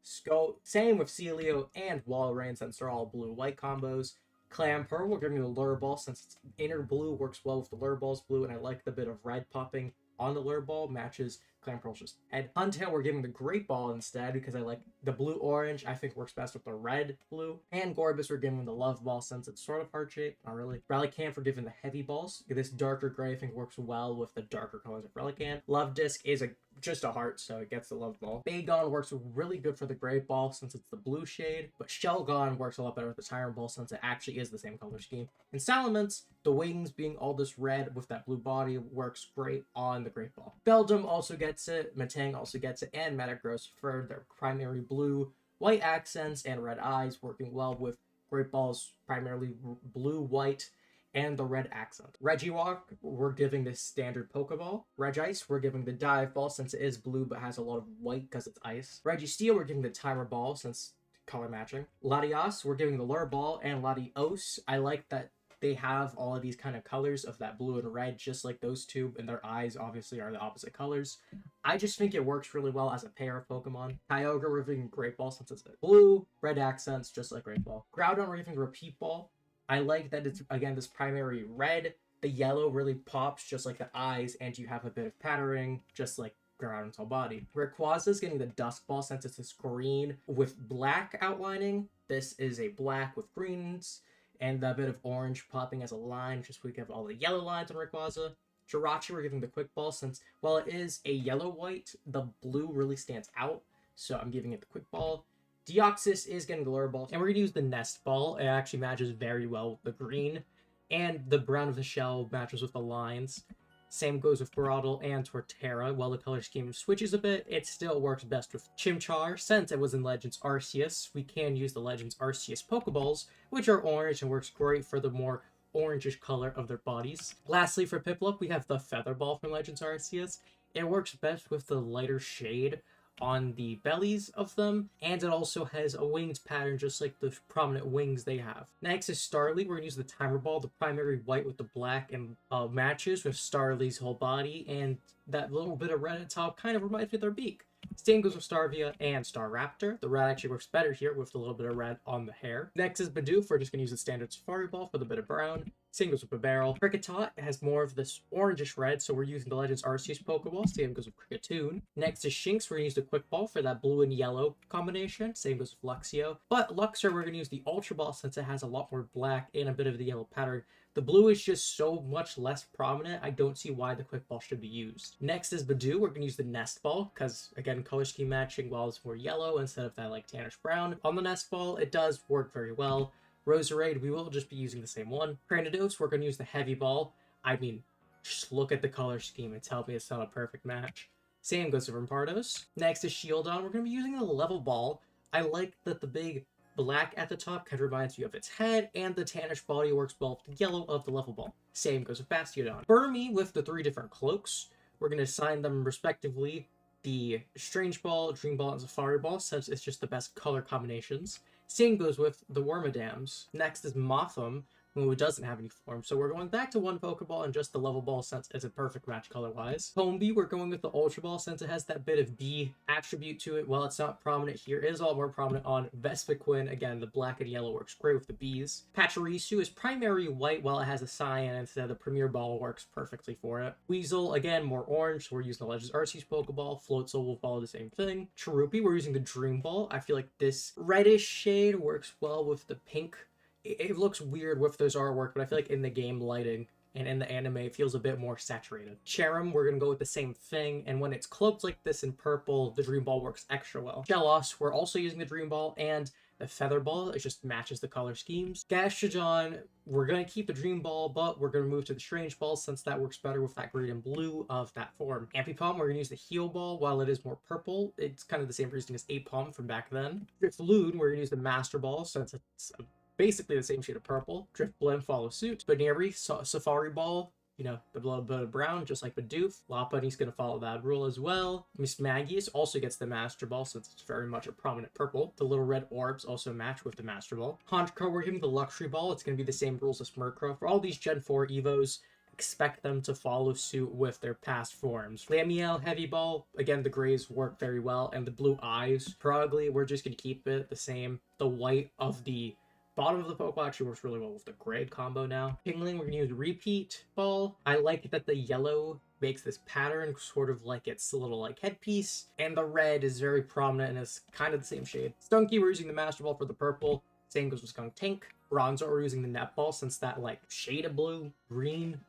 Same with Celio and Walrein since they're all blue-white combos. Clamperl, we're giving the Lure Ball since its inner blue works well with the Lure Ball's blue, and I like the bit of red popping on the Lure Ball, matches Clamperl's just head. Huntail, we're giving the Great Ball instead because I like the blue-orange, I think works best with the red-blue. And Gorbis, we're giving the Love Ball since it's sort of heart-shaped, not really. Relicanth, we're giving the Heavy Balls. This darker gray, I think, works well with the darker colors of Relicanth. Love Disc is just a heart, so it gets the Love Ball. Bagon works really good for the Great Ball since it's the blue shade, but Shelgon works a lot better with the Tyrant Ball since it actually is the same color scheme. And Salamence, the wings being all this red with that blue body, works great on the Great Ball. Beldum also gets it, Metang also gets it, and Metagross for their primary blue, white accents, and red eyes, working well with Great Ball's primarily blue, white, and the red accent. Regirock, we're giving the standard Pokeball. Regice, we're giving the Dive Ball since it is blue but has a lot of white because it's ice. Registeel, we're giving the Timer Ball since color matching. Latios, we're giving the Lure Ball, and Latios, I like that they have all of these kind of colors of that blue and red, just like those two, and their eyes obviously are the opposite colors. I just think it works really well as a pair of Pokemon. Kyogre, we're giving Great Ball since it's blue, red accents, just like Great Ball. Groudon, we're giving Repeat Ball. I like that it's, again, this primary red. The yellow really pops just like the eyes, and you have a bit of patterning, just like Groudon's whole body. Rayquaza is getting the Dusk Ball since it's this green with black outlining. This is a black with greens, and a bit of orange popping as a line, just so we have all the yellow lines on Rayquaza. Jirachi, we're giving the Quick Ball since, while it is a yellow-white, the blue really stands out, so I'm giving it the Quick Ball. Deoxys is getting the Lure Ball, and we're going to use the Nest Ball. It actually matches very well with the green, and the brown of the shell matches with the lines. Same goes with Groudon and Torterra. While the color scheme switches a bit, it still works best with Chimchar. Since it was in Legends Arceus, we can use the Legends Arceus Pokeballs, which are orange and works great for the more orangish color of their bodies. Lastly, for Piplup, we have the Feather Ball from Legends Arceus. It works best with the lighter shade on the bellies of them, and it also has a wings pattern just like the prominent wings they have. Next is Starly. We're going to use the Timer Ball, the primary white with the black, and matches with Starly's whole body, and that little bit of red at top kind of reminds me of their beak. Same goes with Starvia and Staraptor. The red actually works better here with a little bit of red on the hair. Next is Bidoof. We're just going to use the standard Safari Ball for the bit of brown. Same goes with Bibarel. Kricketot has more of this orangish red, so we're using the Legends Arceus Pokeball. Same goes with Kricketune. Next is Shinx. We're going to use the Quick Ball for that blue and yellow combination. Same goes with Luxio. But Luxor, we're going to use the Ultra Ball since it has a lot more black and a bit of the yellow pattern The blue is just so much less prominent, I don't see why the quick ball should be used. Next is Badoo. We're going to use the nest ball because, again, color scheme matching while it's more yellow instead of that like tannish brown. On the nest ball, it does work very well. Roserade, we will just be using the same one. Granados, we're going to use the heavy ball. I mean, just look at the color scheme and tell me it's not a perfect match. Same goes for Rampardos. Next is Shieldon. We're going to be using the level ball. I like that the big black at the top kind of reminds you of its head, and the tannish body works well with the yellow of the level ball. Same goes with Bastiodon. Burmy with the 3 different cloaks. We're going to assign them respectively the Strange Ball, Dream Ball, and Safari Ball, since it's just the best color combinations. Same goes with the Wormadams. Next is Motham, who doesn't have any form. So we're going back to 1 Pokeball and just the level ball since it's a perfect match color-wise. Combee, we're going with the Ultra Ball since it has that bit of bee attribute to it. While it's not prominent here, it is a lot more prominent on Vespiquen. Again, the black and yellow works great with the bees. Pachirisu is primary white while it has a cyan instead. The Premier Ball works perfectly for it. Weasel, again, more orange, so we're using the Legends Arceus Pokeball. Floatzel will follow the same thing. Cherubi, we're using the Dream Ball. I feel like this reddish shade works well with the pink. It looks weird with this artwork, but I feel like in the game lighting and in the anime, it feels a bit more saturated. Cherim, we're going to go with the same thing, and when it's cloaked like this in purple, the Dream Ball works extra well. Shellos, we're also using the Dream Ball, and the Feather Ball, it just matches the color schemes. Gastrodon, we're going to keep the Dream Ball, but we're going to move to the Strange Ball since that works better with that green and blue of that form. Ampipom, we're going to use the Heal Ball while it is more purple. It's kind of the same reasoning as Apom from back then. Drifloon, we're going to use the Master Ball since it's basically the same shade of purple. Driftblim follows suit. Baneri, Safari Ball, you know, the little bit of brown, just like Bidoof. Lopunny's going to follow that rule as well. Miss Magius also gets the Master Ball since it's very much a prominent purple. The little red orbs also match with the Master Ball. Honchkrow, we're giving the Luxury Ball. It's going to be the same rules as Murkrow. For all these Gen 4 Evos, expect them to follow suit with their past forms. Lamiel, Heavy Ball, again, the grays work very well, and the blue eyes. Probably, we're just going to keep it the same. The white of the bottom of the Pokeball actually works really well with the gray combo now. Pingling, we're going to use Repeat Ball. I like that the yellow makes this pattern sort of like its little like headpiece, and the red is very prominent and is kind of the same shade. Stunky, we're using the Master Ball for the purple. Same goes with Skunk Tank. Bronzor, we're using the Net Ball since that like shade of blue, green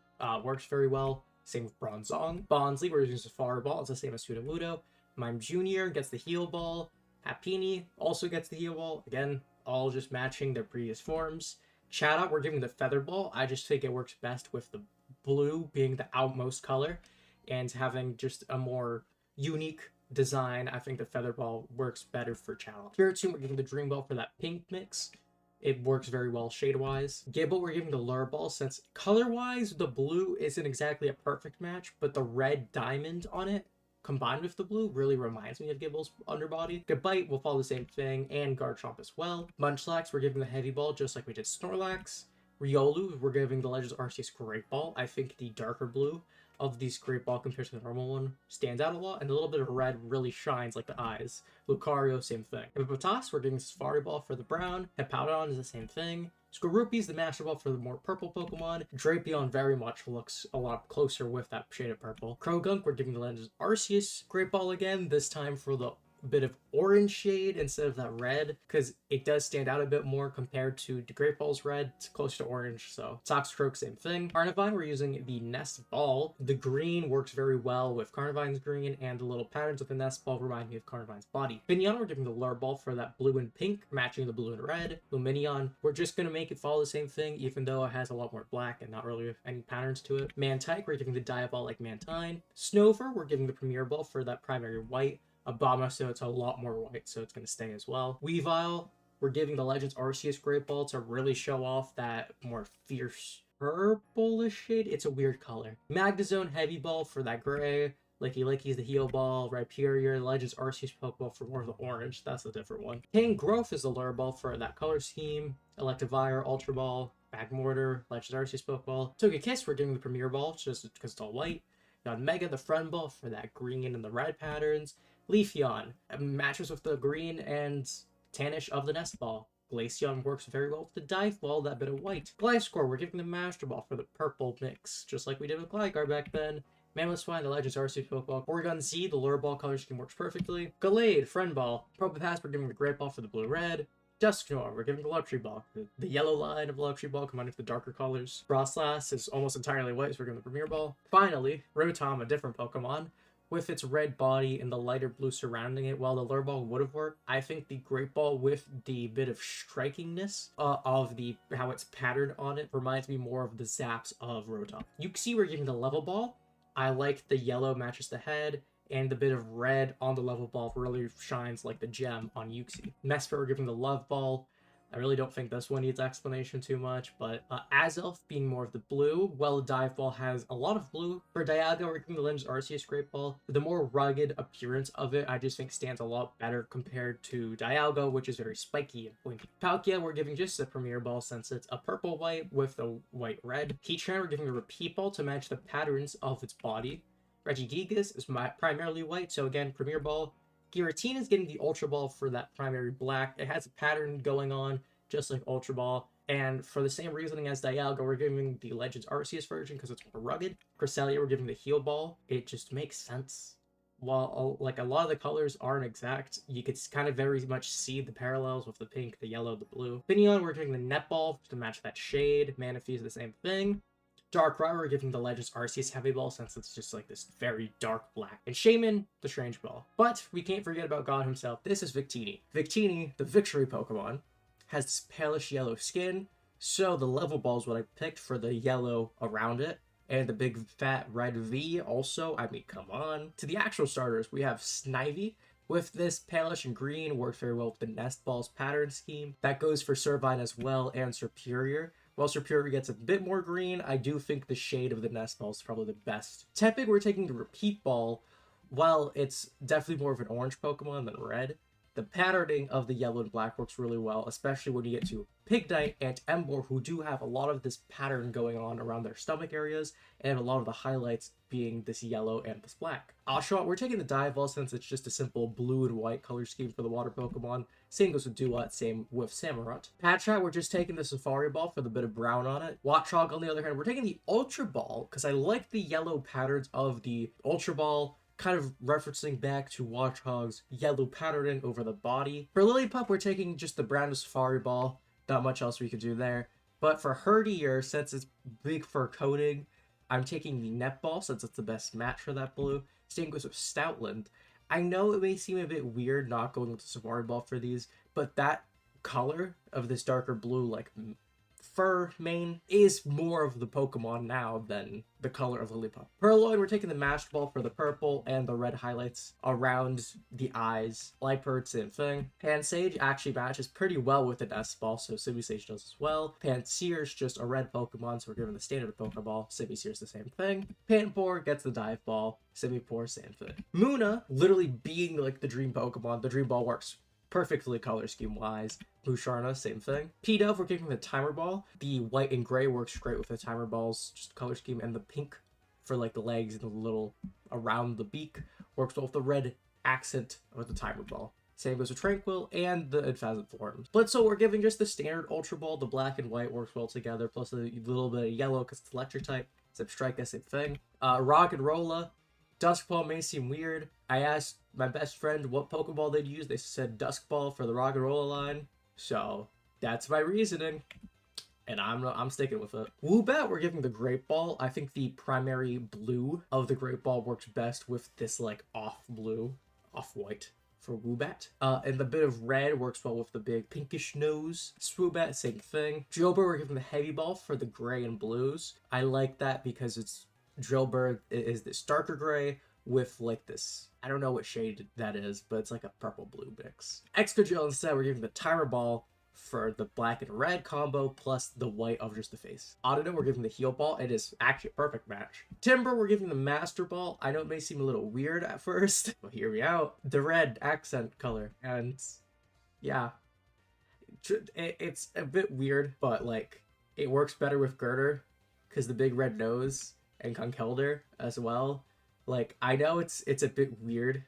works very well. Same with Bronzong. Bonsly, we're using Safari Ball. It's the same as Sudowoodo. Mime Jr. gets the Heal Ball. Happiny also gets the Heal Ball. Again, all just matching their previous forms. Chatot, we're giving the Feather Ball. I just think it works best with the blue being the outmost color and having just a more unique design. I think the Feather Ball works better for Chatot. Spiritomb, we're giving the Dream Ball for that pink mix. It works very well shade-wise. Gibble, we're giving the Lure Ball since color-wise, the blue isn't exactly a perfect match, but the red diamond on it combined with the blue really reminds me of Gibble's underbody. Goodbite will follow the same thing, and Garchomp as well. Munchlax, we're giving the Heavy Ball just like we did Snorlax. Riolu, we're giving the Legends Arceus Great Ball. I think the darker blue of these Great Ball compared to the normal one stands out a lot, and a little bit of red really shines like the eyes. Lucario, same thing. Hippopotas, we're giving Safari Ball for the brown. Hippowdon is the same thing. Skorupi's the Master Ball for the more purple Pokemon. Drapion very much looks a lot closer with that shade of purple. Krogunk, we're giving the Legends Arceus Great Ball again, this time for the bit of orange shade instead of that red, because it does stand out a bit more compared to the Great Ball's red. It's close to orange, so Toxicroak, same thing. Carnivine, we're using the Nest Ball. The green works very well with Carnivine's green, and the little patterns of the Nest Ball remind me of Carnivine's body. Pinion, we're giving the Lure Ball for that blue and pink, matching the blue and red. Luminion, we're just going to make it follow the same thing, even though it has a lot more black and not really any patterns to it. Mantike, we're giving the Diaball like Mantine. Snover, we're giving the Premier Ball for that primary white. Obama, so it's a lot more white, so it's going to stay as well. Weavile, we're giving the Legends Arceus Great Ball to really show off that more fierce purplish shade. It's a weird color. Magnezone Heavy Ball for that gray. Licky's the Heal Ball. Rhyperior, Legends Arceus Pokeball for more of the orange. That's a different one. Tangrowth is the Lure Ball for that color scheme. Electivire, Ultra Ball, Magmortar, Legends Arceus Pokeball. Togekiss, we're giving the Premier Ball just because it's all white. Got Mega, the Friend Ball for that green and the red patterns. Leafeon matches with the green and tannish of the Nest Ball. Glaceon works very well with the Dive Ball, that bit of white. Gliscor, we're giving the Master Ball for the purple mix, just like we did with Gligar back then. Mamoswine, the Legends Arceus Pokeball. Oregon Z, the Lure Ball color scheme works perfectly. Gallade, Friend Ball. Probopass, we're giving the Great Ball for the blue-red. Dusknoir, we're giving the Luxury Ball. The yellow line of the Luxury Ball combined with the darker colors. Frostlass is almost entirely white, so we're giving the Premier Ball. Finally, Rotom, a different Pokemon, with its red body and the lighter blue surrounding it. While the Lure Ball would have worked, I think the Great Ball with the bit of strikingness of the how it's patterned on it reminds me more of the zaps of Rotom. You can see we're giving the Level Ball. I like the yellow matches the head, and the bit of red on the Level Ball really shines like the gem on Uxie. Mesprit, we're giving the Love Ball. I really don't think this one needs explanation too much, but Azelf being more of the blue, while the Dive Ball has a lot of blue. For Dialga, we're giving the Legends Arceus Great Ball. The more rugged appearance of it, I just think stands a lot better compared to Dialga, which is very spiky and pointy. Palkia, we're giving just the Premier Ball since it's a purple-white with the white-red. Heatran, we're giving a Repeat Ball to match the patterns of its body. Regigigas is primarily white, so again, Premier Ball. Giratina is getting the Ultra Ball for that primary black. It has a pattern going on, just like Ultra Ball. And for the same reasoning as Dialga, we're giving the Legends Arceus version because it's more rugged. Cresselia, we're giving the Heal Ball. It just makes sense. While like a lot of the colors aren't exact, you could kind of very much see the parallels with the pink, the yellow, the blue. Finneon, we're giving the Net Ball to match that shade. Manaphy is the same thing. Darkrai, we're giving the Legends Arceus Heavy Ball since it's just like this very dark black. And Shaman, the Strange Ball. But we can't forget about God himself. This is Victini. Victini, the Victory Pokemon, has this palish yellow skin, so the Level Ball is what I picked for the yellow around it. And the big fat red V also, I mean, come on. To the actual starters, we have Snivy. With this palish and green, works very well with the Nest Balls pattern scheme. That goes for Servine as well and Serperior. While Serperior gets a bit more green, I do think the shade of the Nest Ball is probably the best. Tepig, we're taking the Repeat Ball. While it's definitely more of an orange Pokemon than red, the patterning of the yellow and black works really well, especially when you get to Pignite and Emboar, who do have a lot of this pattern going on around their stomach areas, and a lot of the highlights being this yellow and this black. Oshawott, we're taking the Dive Ball since it's just a simple blue and white color scheme for the water Pokemon. Same goes with Duat, same with Samurott. Patchat, we're just taking the Safari Ball for the bit of brown on it. Watchog, on the other hand, we're taking the Ultra Ball, because I like the yellow patterns of the Ultra Ball, kind of referencing back to Watchog's yellow patterning over the body. For Lillipup, we're taking just the brown Safari Ball. Not much else we could do there. But for Herdier, since it's big fur coating, I'm taking the Net Ball since it's the best match for that blue. Same goes with Stoutland. I know it may seem a bit weird not going with the Safari Ball for these, but that color of this darker blue, like fur mane, is more of the Pokemon now than the color of Lillipup. Purloin, we're taking the Master Ball for the purple and the red highlights around the eyes. Liepard, same thing. Pansage actually matches pretty well with the Nest Ball, so Simisear does as well. Pansear's just a red Pokemon, so we're giving the standard Pokeball. Simisear's the same thing. Panpour gets the Dive Ball. Simipour, same thing. Munna, literally being like the dream Pokemon, the Dream Ball works perfectly color scheme wise. Musharna, same thing. Pidove, we're giving the Timer Ball. The white and gray works great with the Timer Balls, just color scheme, and the pink for like the legs and the little around the beak works well with the red accent with the Timer Ball. Same goes with Tranquil and the Adphasic forms. Blitzel, we're giving just the standard Ultra Ball. The black and white works well together, plus a little bit of yellow because it's electric type. Zipstrike, same thing. Rock and Rolla. Duskball may seem weird. I asked my best friend what Pokeball they'd use. They said Duskball for the Rock and Rolla line. So that's my reasoning, and I'm sticking with it. Woobat, we're giving the Great Ball. I think the primary blue of the Great Ball works best with this like off blue, off white for Woobat. And the bit of red works well with the big pinkish nose. Swoobat, same thing. Drillbur, we're giving the Heavy Ball for the gray and blues. I like that because it's Drillbur is this darker gray with like this, I don't know what shade that is, but it's like a purple blue mix. Excadrill, instead, we're giving the Timer Ball for the black and red combo plus the white of just the face. Audino, we're giving the Heal Ball. It is actually a perfect match. Timber, we're giving the Master Ball. I know it may seem a little weird at first, but hear me out. The red accent color, and yeah, it's a bit weird, but like it works better with Girder because the big red nose and Conkeldurr as well. Like, I know it's a bit weird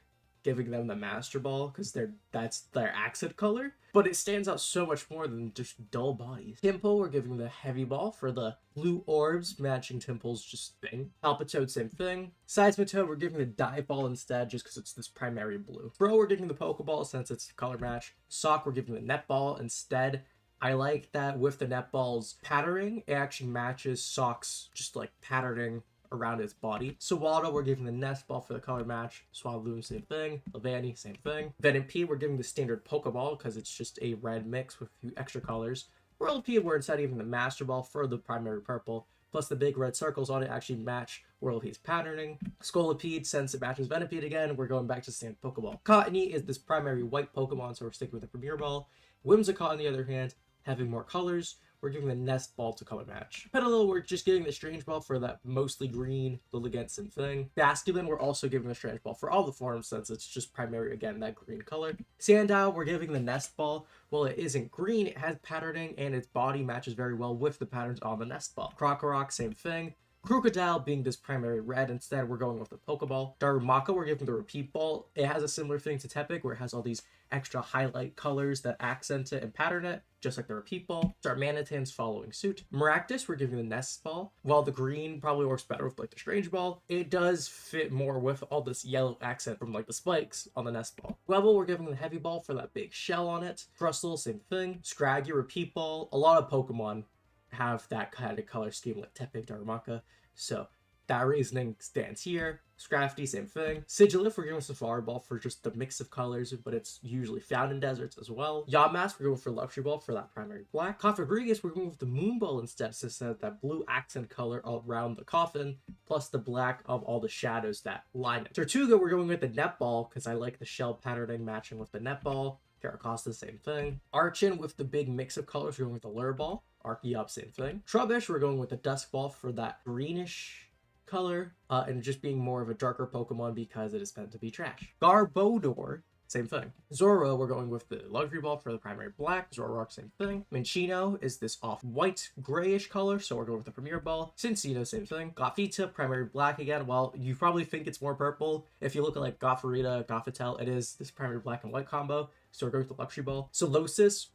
giving them the Master Ball because that's their accent color. But it stands out so much more than just dull bodies. Timpo, we're giving the Heavy Ball for the blue orbs, matching Timple's just thing. Palpitoad, same thing. Seismitoad, we're giving the Dive Ball instead just because it's this primary blue. Bro, we're giving the Pokeball since it's color match. Sock, we're giving the Net Ball instead. I like that with the Netball's patterning, it actually matches Sock's just like patterning around its body. Sawada, we're giving the Nest Ball for the color match. Swablu, same thing. Levani, same thing. Venipede, we're giving the standard Pokeball because it's just a red mix with a few extra colors. Whirlipede, we're instead giving the Master Ball for the primary purple. Plus the big red circles on it actually match Whirlipede's patterning. Scolipede, since it matches Venipede again, we're going back to standard Pokeball. Cottony is this primary white Pokemon, so we're sticking with the Premier Ball. Whimsicott, on the other hand, having more colors, we're giving the Nest Ball to color match. Petalil, we're just giving the Strange Ball for that mostly green Lilligant thing. Basculin, we're also giving the Strange Ball for all the forms since it's just primary, again, that green color. Sandile, we're giving the Nest Ball. Well, it isn't green, it has patterning, and its body matches very well with the patterns on the Nest Ball. Krokorok, same thing. Crocodile being this primary red, instead we're going with the Pokeball. Darumaka, we're giving the Repeat Ball. It has a similar thing to Tepig, where it has all these extra highlight colors that accent it and pattern it, just like the Repeat Ball. Darmanitan's following suit. Maractus, we're giving the Nest Ball. While the green probably works better with like the Strange Ball, it does fit more with all this yellow accent from like the spikes on the Nest Ball. Weevil, we're giving the Heavy Ball for that big shell on it. Crustle, same thing. Scraggy, Repeat Ball. A lot of Pokemon have that kind of color scheme like Tepig, Darumaka, so that reasoning stands here. Scrafty, same thing. Sigilif, we're giving Safari Ball for just the mix of colors, but it's usually found in deserts as well. Yamask, we're going for Luxury Ball for that primary black. Cofagrigus, we're going with the Moon Ball instead, since it has that blue accent color around the coffin, plus the black of all the shadows that line it. Tortuga, we're going with the Net Ball, because I like the shell patterning matching with the Net Ball. Caracosta, same thing. Archin, with the big mix of colors, we're going with the Lure Ball. Archeop, same thing. Trubbish, we're going with the Dusk Ball for that greenish color, and just being more of a darker Pokemon because it is meant to be trash. Garbodor, same thing. Zoro, we're going with the Luxury Ball for the primary black. Zoroark, same thing. Minccino is this off-white grayish color, so we're going with the Premier Ball. Cincino, same thing. Gothita, primary black again. While you probably think it's more purple, if you look at like Gothorita, Gothitelle, it is this primary black and white combo, so we're going with the Luxury Ball. Solosis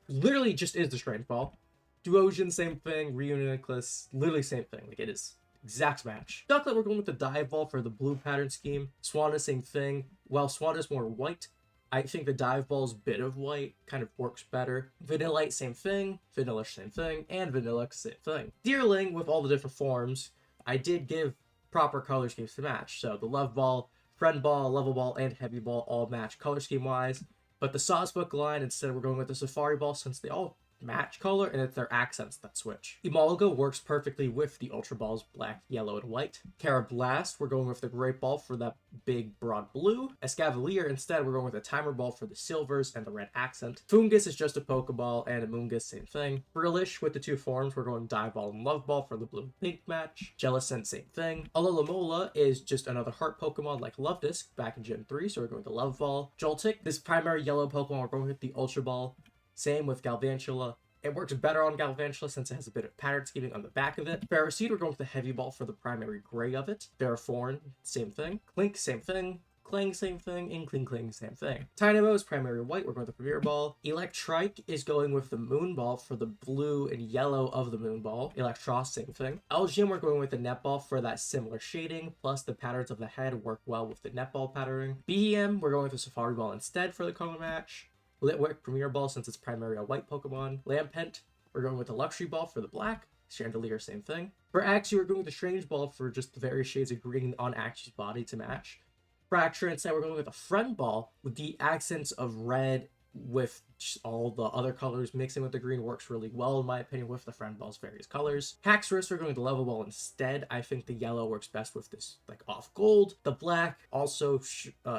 literally just is the Strange Ball. Duosion, same thing. Reuniclus, literally same thing. Like, it is exact match. Ducklet, we're going with the Dive Ball for the blue pattern scheme. Swanna, same thing. While Swanna's more white, I think the Dive Ball's bit of white kind of works better. Vanillite, same thing. Vanillish, same thing. And Vanillix, same thing. Deerling, with all the different forms, I did give proper color schemes to match. So the Love Ball, Friend Ball, Level Ball, and Heavy Ball all match color scheme-wise. But the Sawsbuck line, instead we're going with the Safari Ball since they all match color, and it's their accents that switch. Emolga works perfectly with the Ultra Balls black, yellow, and white. Carablast, we're going with the Great Ball for that big, broad blue. Escavalier, instead, we're going with a Timer Ball for the silvers and the red accent. Fungus is just a Pokeball, and a Moongus, same thing. Brillish, with the two forms, we're going Dive Ball and Love Ball for the blue and pink match. Jellicent, same thing. Alomomola is just another heart Pokemon like Love Disc back in Gen 3, so we're going to Love Ball. Joltik, this primary yellow Pokemon, we're going with the Ultra Ball. Same with Galvantula. It works better on Galvantula since it has a bit of pattern scheming on the back of it. Ferroseed, we're going with the Heavy Ball for the primary gray of it. Ferrothorn, same thing. Clink, same thing. Clang, same thing. Inkling, same thing. Tynamo is primary white. We're going with the Premier Ball. Electrike is going with the Moon Ball for the blue and yellow of the Moon Ball. Electros, same thing. Elgyem, we're going with the Net Ball for that similar shading. Plus, the patterns of the head work well with the Net Ball patterning. BEM, we're going with the Safari Ball instead for the color match. Litwick, Premier Ball, since it's primarily a white Pokemon. Lampent, we're going with the Luxury Ball for the black. Chandelier, same thing. For Axew, we're going with the Strange Ball for just the various shades of green on Axew's body to match. Fracture, instead, we're going with a Friend Ball with the accents of red with just all the other colors mixing with the green works really well, in my opinion, with the Friend Ball's various colors. Haxorus, we're going with the Level Ball instead. I think the yellow works best with this, like, off gold. The black, also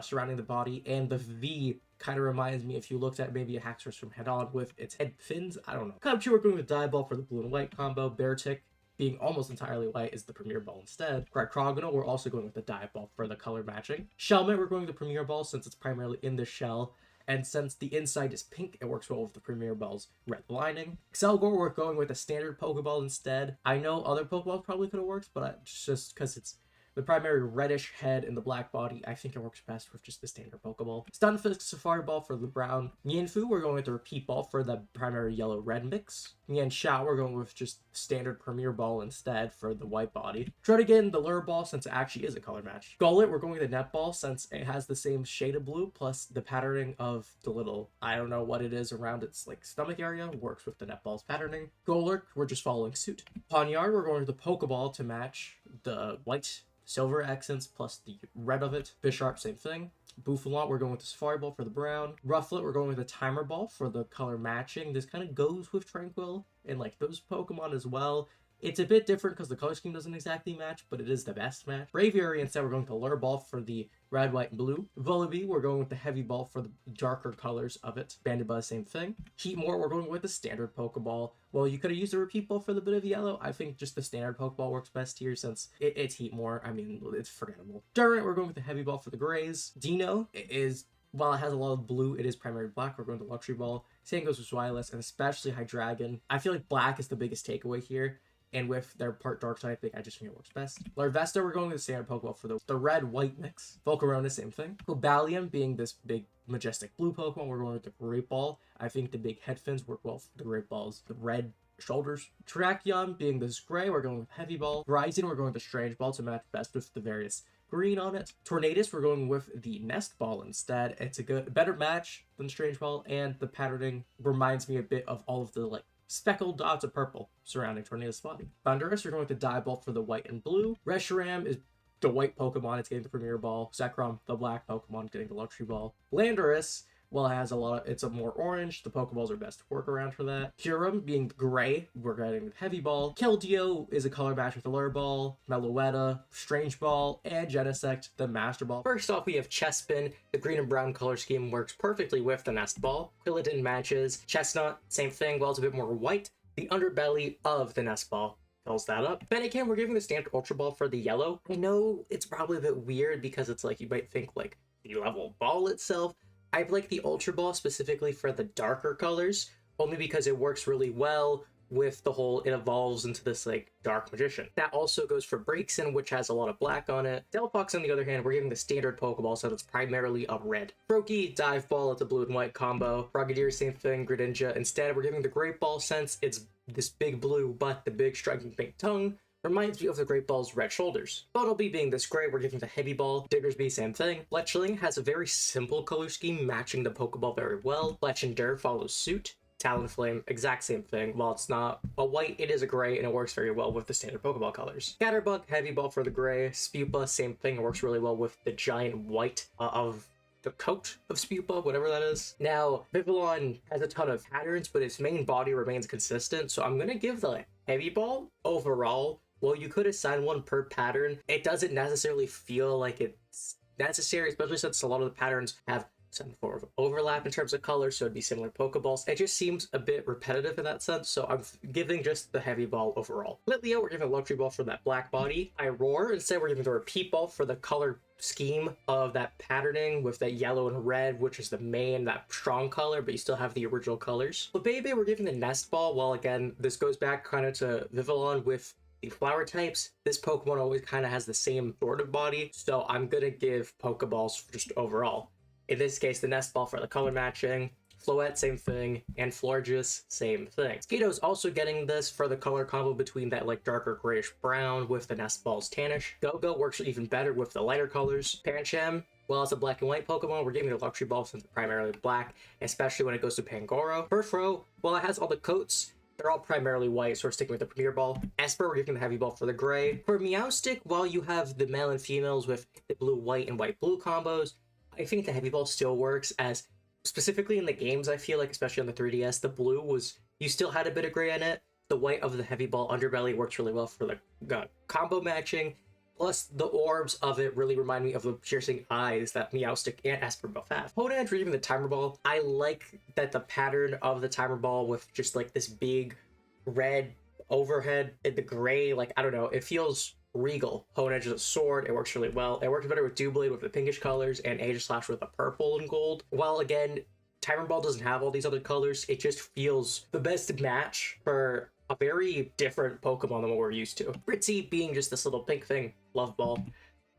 surrounding the body, and the V kind of reminds me if you looked at maybe a Haxorus from head on with its head fins. I don't know. Cubchoo, we're going with Dive Ball for the blue and white combo. Beartic, being almost entirely white, is the Premier Ball instead. Cryogonal, we're also going with the Dive Ball for the color matching. Shelmet, we're going with the Premier Ball since it's primarily in the shell. And since the inside is pink, it works well with the Premier Ball's red lining. Excelgor, we're going with a standard Pokeball instead. I know other Pokeballs probably could have worked, but just because it's the primary reddish head and the black body. I think it works best with just the standard Pokeball. Stunfisk Safari Ball for the brown. Mienfoo, we're going with the Repeat Ball for the primary yellow-red mix. Mienshao, we're going with just standard Premier Ball instead for the white body. Druddigon, the Lure Ball, since it actually is a color match. Scarlet, we're going with the Net Ball since it has the same shade of blue, plus the patterning of the little, I don't know what it is around its like stomach area, works with the Net Ball's patterning. Golurk, we're just following suit. Pawniard, we're going with the Pokeball to match the white silver accents plus the red of it. Bisharp, same thing. Bouffalant, we're going with the Safari Ball for the brown. Rufflet, we're going with the Timer Ball for the color matching. This kind of goes with Tranquil and like those Pokemon as well. It's a bit different because the color scheme doesn't exactly match, but it is the best match. Braviary, instead, we're going with the Lure Ball for the red, white, and blue. Volibee, we're going with the Heavy Ball for the darker colors of it. Banded Buzz, same thing. Heatmore, we're going with the standard Pokeball. Well, you could have used a Repeat Ball for the bit of yellow. I think just the standard Pokeball works best here since it's Heatmore. I mean, it's forgettable. Durant, we're going with the Heavy Ball for the grays. Dino is, while it has a lot of blue, it is primarily black. We're going to Luxury Ball. Same goes with Zweilous and especially Hydreigon. I feel like black is the biggest takeaway here. And with their part dark type, I just think it works best. Larvesta, we're going with the standard Pokeball for the red-white mix. Volcarona, same thing. Cobalion being this big, majestic blue Pokemon, we're going with the Great Ball. I think the big head fins work well for the Great Balls. The red shoulders. Terrakion being this gray, we're going with Heavy Ball. Verizon, we're going with the Strange Ball to match best with the various green on it. Tornadus, we're going with the Nest Ball instead. It's a better match than Strange Ball, and the patterning reminds me a bit of all of the like speckled dots of purple surrounding Tornadus' body. Thundurus, you're going with the Die Ball for the white and blue. Reshiram is the white Pokemon, it's getting the Premier Ball. Zekrom, the black Pokemon, getting the Luxury Ball. Landorus, well, it has it's a more orange. The Pokeballs are best to work around for that. Kyurem being gray, we're getting the Heavy Ball. Keldeo is a color match with the Lure Ball. Meloetta, Strange Ball, and Genesect, the Master Ball. First off, we have Chespin. The green and brown color scheme works perfectly with the Nest Ball. Quilladin matches. Chestnut, same thing, well, it's a bit more white. The underbelly of the Nest Ball fills that up. Fennekin, we're giving the standard Ultra Ball for the yellow. I know it's probably a bit weird because it's like, you might think like the level ball itself. I like the Ultra Ball specifically for the darker colors, only because it works really well with the whole, it evolves into this like dark magician. That also goes for Braixen, which has a lot of black on it. Delphox, on the other hand, we're giving the standard Pokeball, so it's primarily a red. Froakie, Dive Ball, it's a blue and white combo. Frogadier, same thing. Greninja, instead, we're giving the Great Ball since it's this big blue, but the big striking pink tongue reminds me of the Great Ball's red shoulders. Bunnelby being this gray, we're giving the Heavy Ball. Diggersby, same thing. Fletchling has a very simple color scheme, matching the Pokeball very well. Fletchinder follows suit. Talonflame, exact same thing. While it's not a white, it is a gray, and it works very well with the standard Pokeball colors. Scatterbug, Heavy Ball for the gray. Spupa, same thing. It works really well with the giant white of the coat of Spupa, whatever that is. Now, Vivillon has a ton of patterns, but its main body remains consistent, so I'm gonna give the Heavy Ball overall. Well, you could assign one per pattern. It doesn't necessarily feel like it's necessary, especially since a lot of the patterns have some form of overlap in terms of color, so it'd be similar Pokeballs. It just seems a bit repetitive in that sense, so I'm giving just the Heavy Ball overall. Litleo, we're giving a Luxury Ball for that black body. Iroar, instead we're giving the Repeat Ball for the color scheme of that patterning with that yellow and red, which is the main, that strong color, but you still have the original colors. Bebe, we're giving the Nest Ball. Well, again, this goes back kind of to Vivillon with the flower types. This Pokemon always kind of has the same sort of body, so I'm gonna give Pokeballs just overall. In this case, the Nest Ball for the color matching, Floette, same thing, and Florges, same thing. Skito's also getting this for the color combo between that like darker grayish brown with the Nest Ball's tannish. Go-Go works even better with the lighter colors. Pancham, well, it's a black and white Pokemon, we're giving it a Luxury Ball since it's primarily black, especially when it goes to Pangoro. Furfrou, well, it has all the coats. They're all primarily white, so we're sticking with the Premier Ball. Esper, we're giving the Heavy Ball for the gray. For Meowstic, while you have the male and females with the blue-white and white-blue combos, I think the Heavy Ball still works, as specifically in the games, I feel like, especially on the 3DS, the blue was, you still had a bit of gray in it. The white of the Heavy Ball underbelly works really well for the combo matching. Plus, the orbs of it really remind me of the piercing eyes that Meowstic and Esper both have. Honedge, we're giving the Timer Ball. I like that the pattern of the Timer Ball with just like this big red overhead and the gray, like, I don't know, it feels regal. Honedge is a sword, it works really well. It works better with Doublade with the pinkish colors and Aegislash with the purple and gold. While again, Timer Ball doesn't have all these other colors, it just feels the best match for a very different Pokemon than what we're used to. Fritzy being just this little pink thing, Love Ball.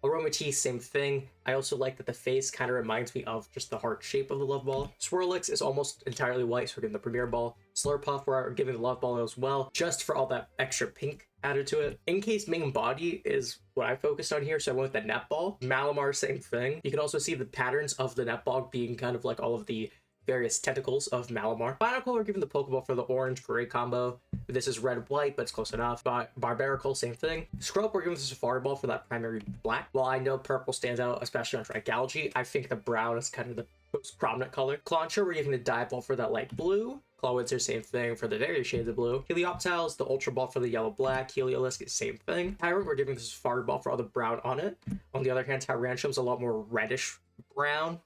Aromatisse, same thing. I also like that the face kind of reminds me of just the heart shape of the Love Ball. Swirlix is almost entirely white, so we're giving the Premier Ball. Slurpuff, we're giving the Love Ball as well, just for all that extra pink added to it. Incase main body is what I focused on here, so I went with the Netball. Malamar, same thing. You can also see the patterns of the Netball being kind of like all of the various tentacles of Malamar. Binacle, we're giving the Pokeball for the orange-gray combo. This is red-white, but it's close enough. Barbaracle, same thing. Scrub, we're giving the Safari Ball for that primary black. While I know purple stands out, especially on Trigalgy, I think the brown is kind of the most prominent color. Clauncher, we're giving the Dive Ball for that light blue. Clawitzer, same thing for the various shades of blue. Helioptile is the Ultra Ball for the yellow-black. Heliolisk is same thing. Tyrant, we're giving the Safari Ball for all the brown on it. On the other hand, Tyrantium's a lot more reddish brown,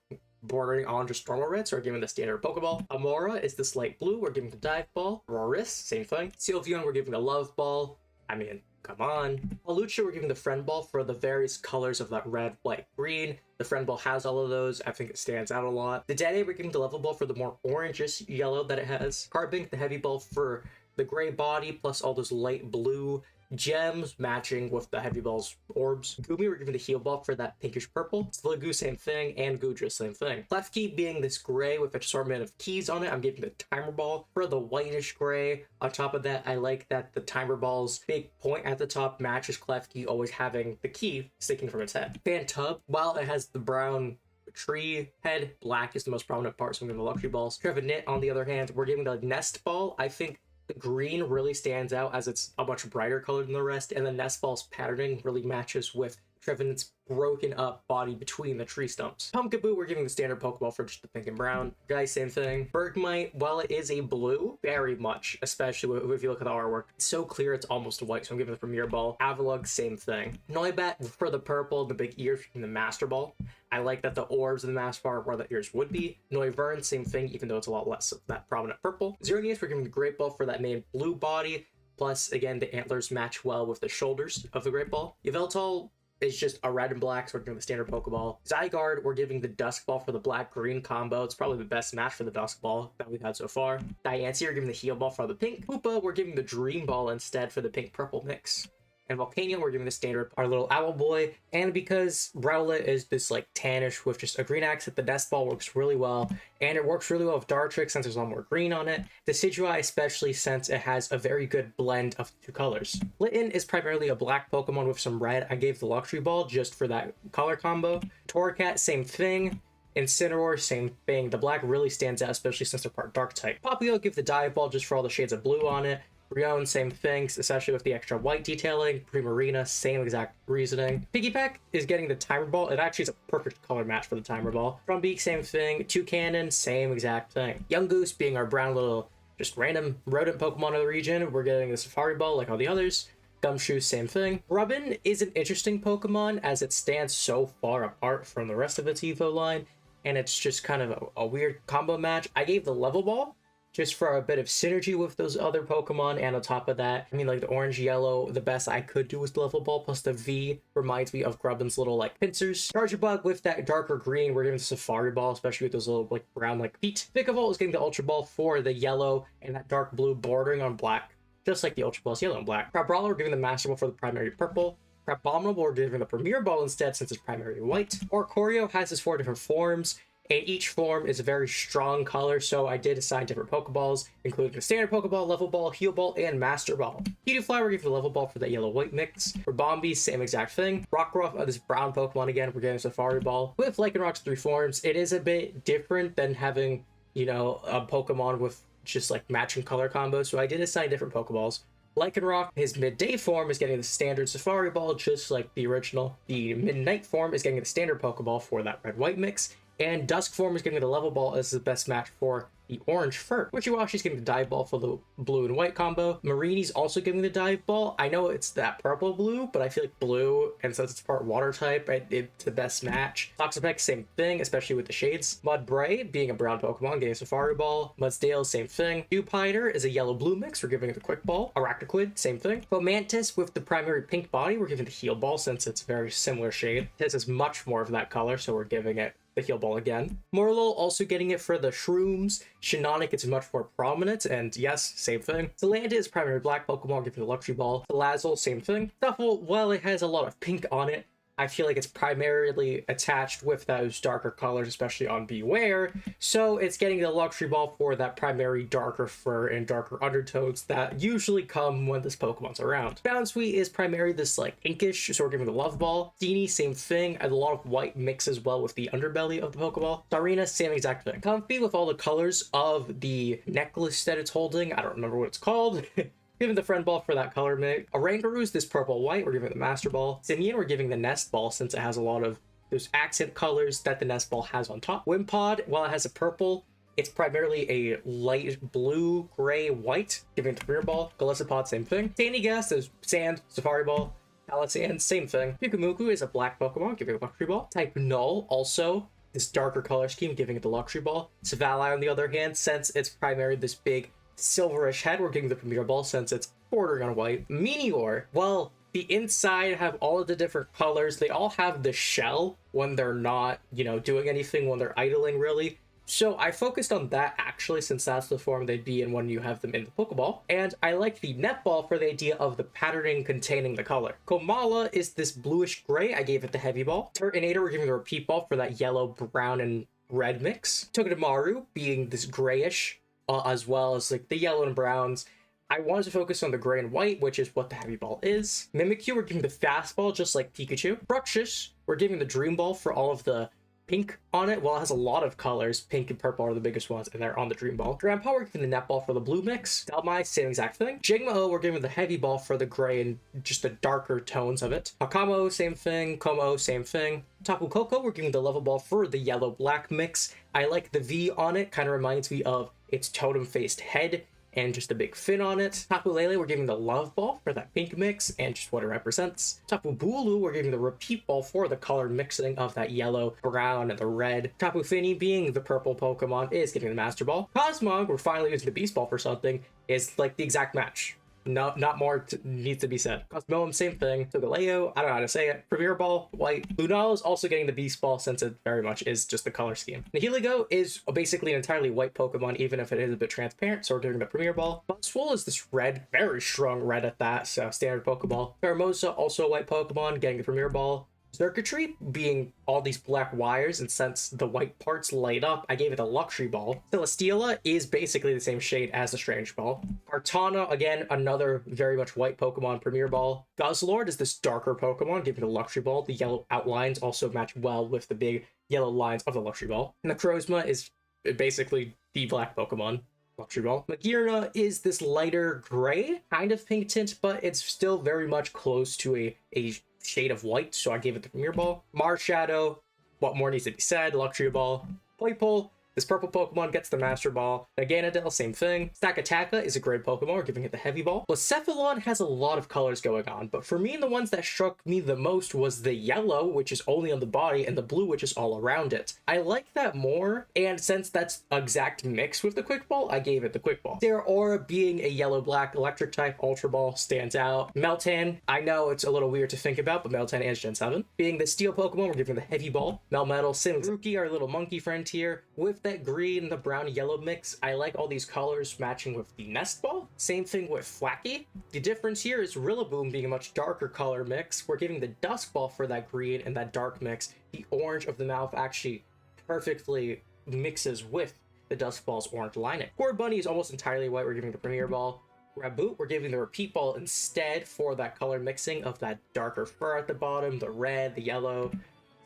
bordering on just normal red, so we're giving the standard Pokeball. Amora is this light blue, we're giving the Dive Ball. Roris, same thing. Sylveon, we're giving the Love Ball. I mean, come on. Palucha, we're giving the Friend Ball for the various colors of that red, white, green. The Friend Ball has all of those. I think it stands out a lot. The Dede, we're giving the Level Ball for the more orangish yellow that it has. Carbink, the Heavy Ball for the gray body, plus all those light blue gems matching with the Heavy Ball's orbs. Gumi, we're giving the Heal Ball for that pinkish purple. Sliggoo, same thing, and Goodra, same thing. Klefki being this gray with an assortment of keys on it, I'm giving the Timer Ball for the whitish gray. On top of that, I like that the Timer Ball's big point at the top matches Klefki always having the key sticking from its head. Fantub, while it has the brown tree head, black is the most prominent part, so I'm giving the Luxury Balls. Trevenant, on the other hand, we're giving the Nest Ball. I think the green really stands out as it's a much brighter color than the rest, and the Nest Ball's patterning really matches with Trevenant's broken up body between the tree stumps. Pumpkaboo, we're giving the standard Pokeball for just the pink and brown. Guys, same thing. Bergmite, while it is a blue, very much, especially if you look at the artwork, it's so clear it's almost white, so I'm giving the Premier Ball. Avalugg, same thing. Noibat for the purple, the big ears, and the Master Ball. I like that the orbs of the Master Ball are where the ears would be. Noivern, same thing, even though it's a lot less of that prominent purple. Xerneas, we're giving the Great Ball for that main blue body, plus, again, the antlers match well with the shoulders of the Great Ball. Yveltal is just a red and black, so we're giving the standard Pokeball. Zygarde, we're giving the Dusk Ball for the black-green combo. It's probably the best match for the Dusk Ball that we've had so far. Diancie, we're giving the Heal Ball for the pink. Hoopa, we're giving the Dream Ball instead for the pink-purple mix. And Volcanion, we're giving the standard, our little Owl Boy. And because Rowlet is this like tannish with just a green accent, the Nest Ball works really well. And it works really well with Dartrix since there's a lot more green on it. Decidueye especially since it has a very good blend of the two colors. Litten is primarily a black Pokemon with some red. I gave the Luxury Ball just for that color combo. Torracat, same thing. Incineroar, same thing. The black really stands out, especially since they're part dark type. Popplio, give the Dive Ball just for all the shades of blue on it. Rion, same things, especially with the extra white detailing. Primarina, same exact reasoning. Piggyback is getting the Timer Ball. It actually is a perfect color match for the Timer Ball. Drumbeak, same thing. Toucannon, same exact thing. Young Goose being our brown little, just random rodent Pokemon of the region. We're getting the Safari Ball like all the others. Gumshoe, same thing. Rubbin is an interesting Pokemon as it stands so far apart from the rest of its Evo line, and it's just kind of a weird combo match. I gave the Level Ball just for a bit of synergy with those other Pokemon, and on top of that, I mean, like the orange yellow, the best I could do was the Level Ball, plus the V reminds me of Grubbin's little like pincers. Charjabug with that darker green, we're giving the Safari Ball, especially with those little like brown like feet. Vikavolt is getting the Ultra Ball for the yellow and that dark blue bordering on black, just like the Ultra Ball's yellow and black. Crabrawler, we're giving the Master Ball for the primary purple. Crabominable, we're giving the Premier Ball instead since it's primary white. Oricorio has its 4 different forms, and each form is a very strong color, so I did assign different Pokeballs, including the Standard Pokeball, Level Ball, Heal Ball, and Master Ball. Heliofly, we're giving the Level Ball for that yellow-white mix. For Bombi, same exact thing. Rockruff, this brown Pokemon again, we're getting Safari Ball. With Lycanroc's 3 forms, it is a bit different than having, you know, a Pokemon with just like matching color combos, so I did assign different Pokeballs. Lycanroc, his midday form is getting the standard Safari Ball, just like the original. The midnight form is getting the standard Pokeball for that red-white mix. And Dusk form is getting the Level Ball as the best match for the orange fur. Wishiwashi's getting the Dive Ball for the blue and white combo. Marini's also getting the Dive Ball. I know it's that purple blue, but I feel like blue, and since it's part water type, it's the best match. Toxapex, same thing, especially with the shades. Mudbray, being a brown Pokemon, getting a Safari Ball. Mudsdale, same thing. Dewpider is a yellow-blue mix, we're giving it the Quick Ball. Arachnoquid, same thing. Fomantis, with the primary pink body, we're giving it the Heal Ball since it's a very similar shade. This is much more of that color, so we're giving it the Heal Ball again. Morlul also getting it for the Shrooms. Shiinotic, it's much more prominent, and yes, same thing. Zalanda is primary black Pokemon, giving the Luxury Ball. Salazzle, same thing. Stuffle, well, it has a lot of pink on it. I feel like it's primarily attached with those darker colors, especially on Beware. So it's getting the luxury ball for that primary darker fur and darker undertones that usually come when this Pokemon's around. Bounsweet is primarily this like pinkish, so we're giving the love ball. Steenie, same thing, and a lot of white mixes well with the underbelly of the Pokeball. Sarina, same exact thing. Comfy with all the colors of the necklace that it's holding. I don't remember what it's called. Giving the friend ball for that color mix. Orangaroos, this purple white, we're giving the master ball. Simian, we're giving the nest ball since it has a lot of those accent colors that the nest ball has on top. Wimpod, while it has a purple, it's primarily a light blue, gray, white, giving it the rear ball. Galissapod, same thing. Sandygast is sand, Safari Ball. Palisand, same thing. Pyukumuku is a black Pokemon, giving it a luxury ball. Type Null, also this darker color scheme, giving it the luxury ball. Savali, on the other hand, since it's primarily this big silverish head, we're giving the Premier Ball since it's bordering on white. Meteor, well, the inside have all of the different colors. They all have the shell when they're not, doing anything, when they're idling, really. So I focused on that, actually, since that's the form they'd be in when you have them in the Pokeball. And I like the netball for the idea of the patterning containing the color. Komala is this bluish gray. I gave it the heavy ball. Turtonator, we're giving the repeat ball for that yellow, brown, and red mix. Togedemaru being this grayish, as well as like the yellow and browns. I wanted to focus on the gray and white, which is what the heavy ball is. Mimikyu, we're giving the fastball, just like Pikachu. Bruxish, we're giving the dream ball for all of the pink on it. Well, it has a lot of colors. Pink and purple are the biggest ones, and they're on the dream ball. Grandpa, we're giving the net ball for the blue mix. Dalmai, same exact thing. Jigmo, we're giving the heavy ball for the gray and just the darker tones of it. Hakamo, same thing. Como, same thing. Tapu Koko, we're giving the level ball for the yellow-black mix. I like the V on it. Kind of reminds me of its totem-faced head and just a big fin on it. Tapu Lele, we're giving the love ball for that pink mix and just what it represents. Tapu Bulu, we're giving the repeat ball for the color mixing of that yellow, brown, and the red. Tapu Fini, being the purple Pokemon, is giving the Master Ball. Cosmog, we're finally using the Beast Ball for something, is like the exact match. No, not more needs to be said. Cosmoem, same thing. Solgaleo, I don't know how to say it. Premier Ball, white. Lunala is also getting the Beast Ball since it very much is just the color scheme. Nihilego is basically an entirely white Pokemon, even if it is a bit transparent, so we're doing the Premier Ball. Buzzwole is this red, very strong red at that, so standard Pokeball. Pheromosa, also a white Pokemon, getting the Premier Ball. Circuitry being all these black wires, and since the white parts light up, I gave it a luxury ball. Celesteela is basically the same shade as the strange ball. Kartana, again, another very much white Pokemon, premier ball. Guzzlord is this darker Pokemon, giving it a luxury ball. The yellow outlines also match well with the big yellow lines of the luxury ball. Necrozma is basically the black Pokemon. Luxury ball. Magearna is this lighter gray, kind of pink tint, but it's still very much close to a shade of white, so I gave it the premier ball. Marshadow, what more needs to be said? Luxury ball. Playpool, this purple Pokemon gets the Master Ball. Naganadel, same thing. Stakataka is a great Pokemon, we're giving it the Heavy Ball. Blacephalon has a lot of colors going on, but for me, the ones that struck me the most was the yellow, which is only on the body, and the blue, which is all around it. I like that more, and since that's exact mix with the Quick Ball, I gave it the Quick Ball. Their aura being a yellow-black electric type Ultra Ball stands out. Meltan, I know it's a little weird to think about, but Meltan is Gen 7. Being the Steel Pokemon, we're giving the Heavy Ball. Melmetal, Rookie, our little monkey friend here, with that green, the brown, yellow mix. I like all these colors matching with the Nest Ball. Same thing with Flacky. The difference here is Rillaboom being a much darker color mix. We're giving the Dusk Ball for that green and that dark mix. The orange of the mouth actually perfectly mixes with the Dusk Ball's orange lining. Core Bunny is almost entirely white. We're giving the Premier Ball. Raboot, we're giving the Repeat Ball instead for that color mixing of that darker fur at the bottom, the red, the yellow.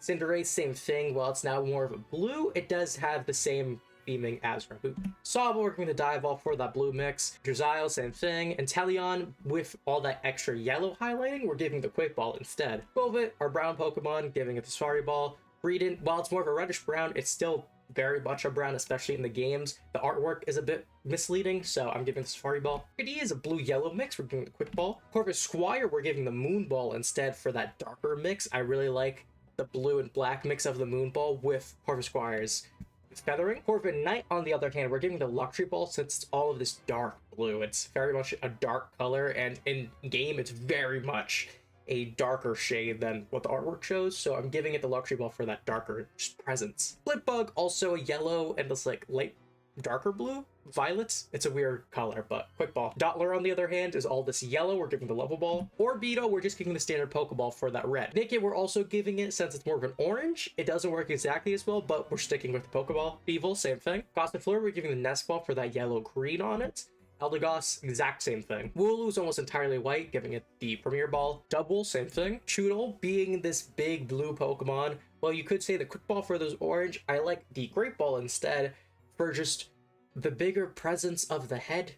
Cinderace, same thing. While it's now more of a blue, it does have the same theming as Raboot. Sobble, we're giving the Dive Ball for that blue mix. Drizzile, same thing. And Teleon, with all that extra yellow highlighting, we're giving the Quick Ball instead. Golvit, our brown Pokemon, giving it the Safari Ball. Breedon, while it's more of a reddish brown, it's still very much a brown, especially in the games. The artwork is a bit misleading, so I'm giving the Safari Ball. Pidgey is a blue-yellow mix, we're giving the Quick Ball. Corvus Squire, we're giving the Moon Ball instead for that darker mix. I really like the blue and black mix of the Moon Ball with Corvus Squire's feathering. Corvin Knight, on the other hand, we're giving the Luxury Ball since it's all of this dark blue. It's very much a dark color, and in game, it's very much a darker shade than what the artwork shows, so I'm giving it the Luxury Ball for that darker presence. Flipbug, also a yellow and this like light darker blue. Violet, it's a weird color, but quick ball. Dottler, on the other hand, is all this yellow. We're giving the level ball. Orbeetle, we're just giving the standard Pokeball for that red. Nickit, we're also giving it, since it's more of an orange. It doesn't work exactly as well, but we're sticking with the Pokeball. Beevil, same thing. Gossifleur, we're giving the Nest Ball for that yellow-green on it. Eldegoss, exact same thing. Wooloo's almost entirely white, giving it the Premier Ball. Dubwool, same thing. Choodle, being this big blue Pokemon, well, you could say the Quick Ball for those orange. I like the Great Ball instead for just the bigger presence of the head.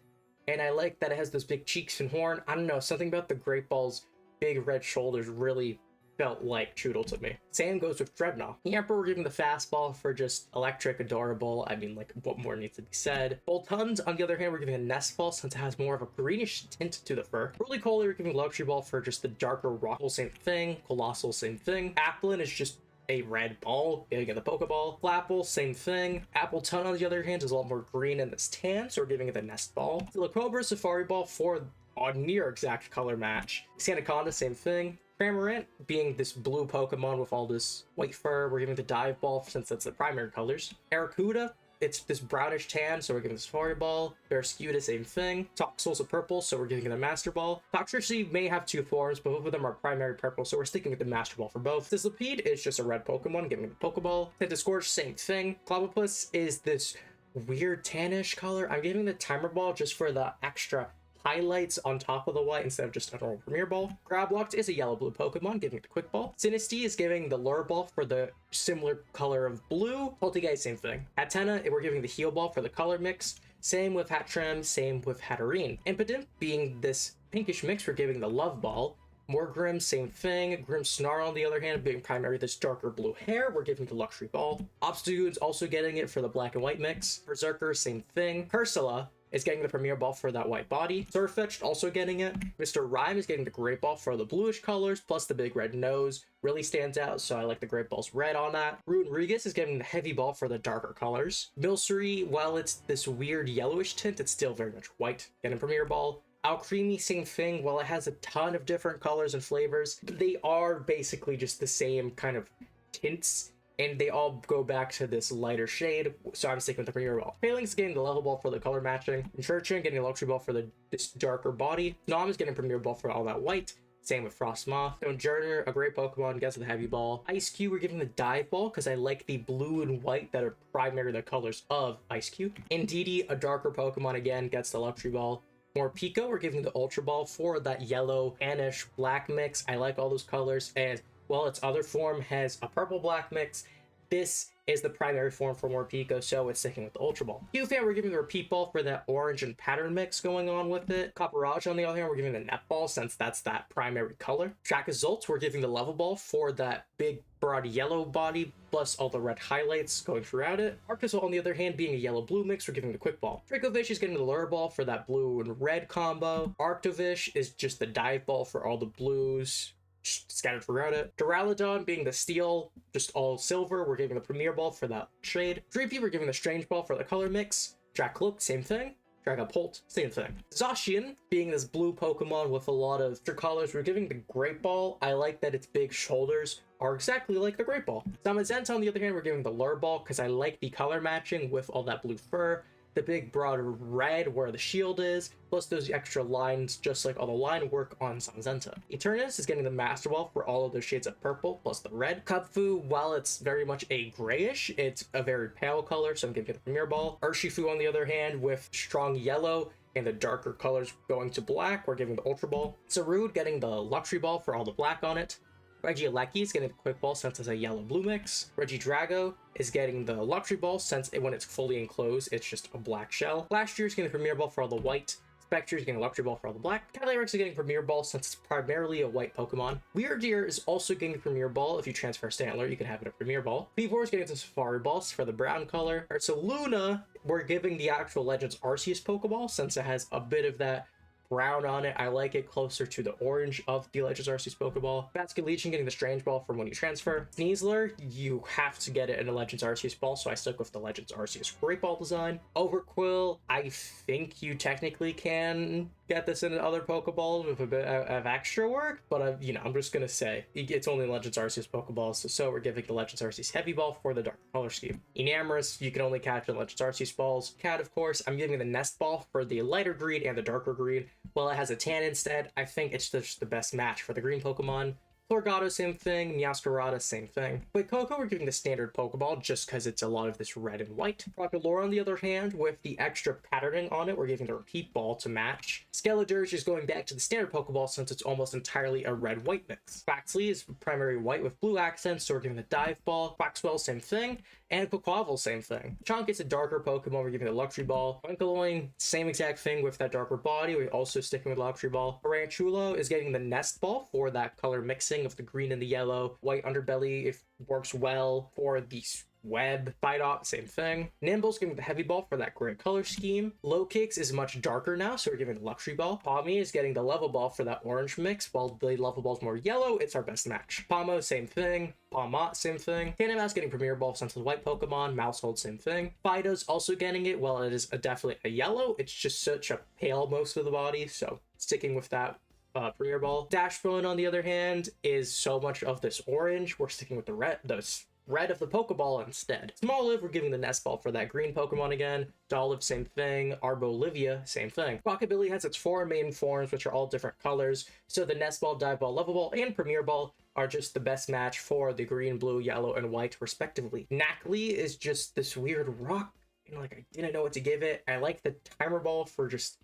And I like that it has those big cheeks and horn. I don't know, something about the Great Ball's big red shoulders really felt like Choodle to me. Same goes with Dreadnought. Yamper, we're giving the fastball for just electric, adorable. I mean, like, what more needs to be said? Boltund, on the other hand, we're giving a Nest Ball since it has more of a greenish tint to the fur. Roly-Poly, we're giving Luxury Ball for just the darker Rockle, same thing. Colossal, same thing. Applin is just a red ball, giving it the Pokeball. Flapple, same thing. Appletun, on the other hand, is a lot more green in this tan, so we're giving it the Nest Ball. Silicobra, Safari Ball for a near exact color match. Sandaconda, same thing. Cramorant, being this blue Pokemon with all this white fur, we're giving the Dive Ball since that's the primary colors. Arrokuda, it's this brownish tan, so we're giving the Safari Ball. Barraskewda, same thing. Toxel's a purple, so we're giving it the Master Ball. Toxtricity may have two forms, but both of them are primary purple, so we're sticking with the Master Ball for both. Sizzlipede is just a red Pokemon, giving it the Pokeball. Tentacruel, same thing. Clobbopus is this weird tannish color. I'm giving the Timer Ball just for the extra highlights on top of the white instead of just a normal Premier Ball. Grablocked is a yellow-blue Pokemon, giving it the Quick Ball. Sinistea is giving the Lure Ball for the similar color of blue. Poltegeist, same thing. Hatena, we're giving the Heal Ball for the color mix. Same with Hattrem, same with Hatterene. Impidimp, being this pinkish mix, we're giving the Love Ball. Morgrim, same thing. Grimmsnarl, on the other hand, being primarily this darker blue hair, we're giving the Luxury Ball. Obstagoon's also getting it for the black and white mix. Berserker, same thing. Cursula is getting the Premier Ball for that white body. Surfetch'd also getting it. Mr. Rhyme is getting the Great Ball for the bluish colors, plus the big red nose really stands out, so I like the Great Ball's red on that. Runerigus is getting the Heavy Ball for the darker colors. Milcery, while it's this weird yellowish tint, it's still very much white, getting Premier Ball. Alcremie, same thing. While it has a ton of different colors and flavors, they are basically just the same kind of tints, and they all go back to this lighter shade, so I'm sticking with the Premier Ball. Phalanx getting the Level Ball for the color matching. Churchin getting a Luxury Ball for this darker body. Nom is getting Premier Ball for all that white. Same with Frostmoth. Sojourner, a great Pokemon, gets the Heavy Ball. Ice Cube, we're giving the Dive Ball because I like the blue and white that are primarily the colors of Ice Cube. Indeedee, a darker Pokemon, again, gets the Luxury Ball. Morpeko, we're giving the Ultra Ball for that yellow, tannish, black mix. I like all those colors, and while its other form has a purple-black mix, this is the primary form for Morpeko, so it's sticking with the Ultra Ball. Qfan, we're giving the Repeat Ball for that orange and pattern mix going on with it. Copperage, on the other hand, we're giving the Net Ball since that's that primary color. Trackazult, we're giving the Level Ball for that big, broad yellow body, plus all the red highlights going throughout it. Arceus, on the other hand, being a yellow-blue mix, we're giving the Quick Ball. Dracovish is getting the Lure Ball for that blue and red combo. Arctovish is just the Dive Ball for all the blues scattered throughout it. Duraludon being the steel, just all silver, we're giving the Premier Ball for that shade. Dreepy, we're giving the Strange Ball for the color mix. Dracloak, same thing. Dragapult, same thing. Zacian, being this blue Pokemon with a lot of extra colors, we're giving the Great Ball. I like that its big shoulders are exactly like the Great Ball. Zamazenta, on the other hand, we're giving the Lure Ball because I like the color matching with all that blue fur. The big broad red where the shield is, plus those extra lines, just like all the line work on Zamazenta. Eternus is getting the Master Ball for all of those shades of purple, plus the red. Kubfu, while it's very much a grayish, it's a very pale color, so I'm giving it the Premier Ball. Urshifu, on the other hand, with strong yellow and the darker colors going to black, we're giving the Ultra Ball. Sarude getting the Luxury Ball for all the black on it. Regieleki is getting the Quick Ball since it's a yellow-blue mix. Regidrago is getting the Luxury Ball since when it's fully enclosed, it's just a black shell. Blastoise is getting the Premier Ball for all the white. Spectre is getting a Luxury Ball for all the black. Calyrex is getting Premier Ball since it's primarily a white Pokemon. Weirdeer is also getting the Premier Ball. If you transfer Stantler, you can have it a Premier Ball. Beevor is getting the Safari Balls for the brown color. Alright, so Luna, we're giving the actual Legends Arceus Pokeball since it has a bit of that brown on it. I like it closer to the orange of the Legends Arceus Pokeball. Basket Legion getting the Strange Ball from when you transfer. Sneasler, you have to get it in a Legends Arceus Ball, so I stuck with the Legends Arceus Great Ball design. Overquill, I think you technically can get this in other Pokeballs with a bit of extra work, but I'm just gonna say it's only Legends Arceus Pokeballs, so we're giving the Legends Arceus Heavy Ball for the dark color scheme. Enamorous, you can only catch in Legends Arceus balls. Cat, of course, I'm giving the Nest Ball for the lighter green and the darker green. Well, it has a tan instead. I think it's just the best match for the green Pokemon. Florgato, same thing. Meowscarada, same thing. But Coco, we're giving the standard Pokeball just because it's a lot of this red and white. Rockallure, on the other hand, with the extra patterning on it, we're giving the repeat ball to match. Skeledirge is going back to the standard Pokeball since it's almost entirely a red-white mix. Quaxly is primary white with blue accents, so we're giving the dive ball. Quaxwell, same thing. And Quaquaval, same thing. Chonk is a darker Pokemon, we're giving the Luxury Ball. Winkleoin, same exact thing with that darker body, we're also sticking with Luxury Ball. Tarantulo is getting the Nest Ball for that color mixing of the green and the yellow. White underbelly, it works well for the web. Bidop, same thing. Nimble's giving the Heavy Ball for that gray color scheme. Low Kicks is much darker now, so we're giving the Luxury Ball. Palmy is getting the Level Ball for that orange mix, while the Level Ball's more yellow, it's our best match. Pomo, same thing. Palmot, same thing. Tandemaus getting Premier Ball since it's white Pokemon. Mousehold, same thing. Fido's also getting it. Well, it is definitely a yellow. It's just such a pale most of the body, so sticking with that Premier Ball. Dashbone, on the other hand, is so much of this orange. We're sticking with the red of the Pokeball instead. Smoliv, we're giving the Nest Ball for that green Pokemon again. Dolliv, same thing. Arbolivia, same thing. Rockabilly has its 4 main forms, which are all different colors, so the Nest Ball, Dive Ball, Level Ball, and Premier Ball are just the best match for the green, blue, yellow, and white, respectively. Knackley is just this weird rock, I didn't know what to give it. I like the Timer Ball for just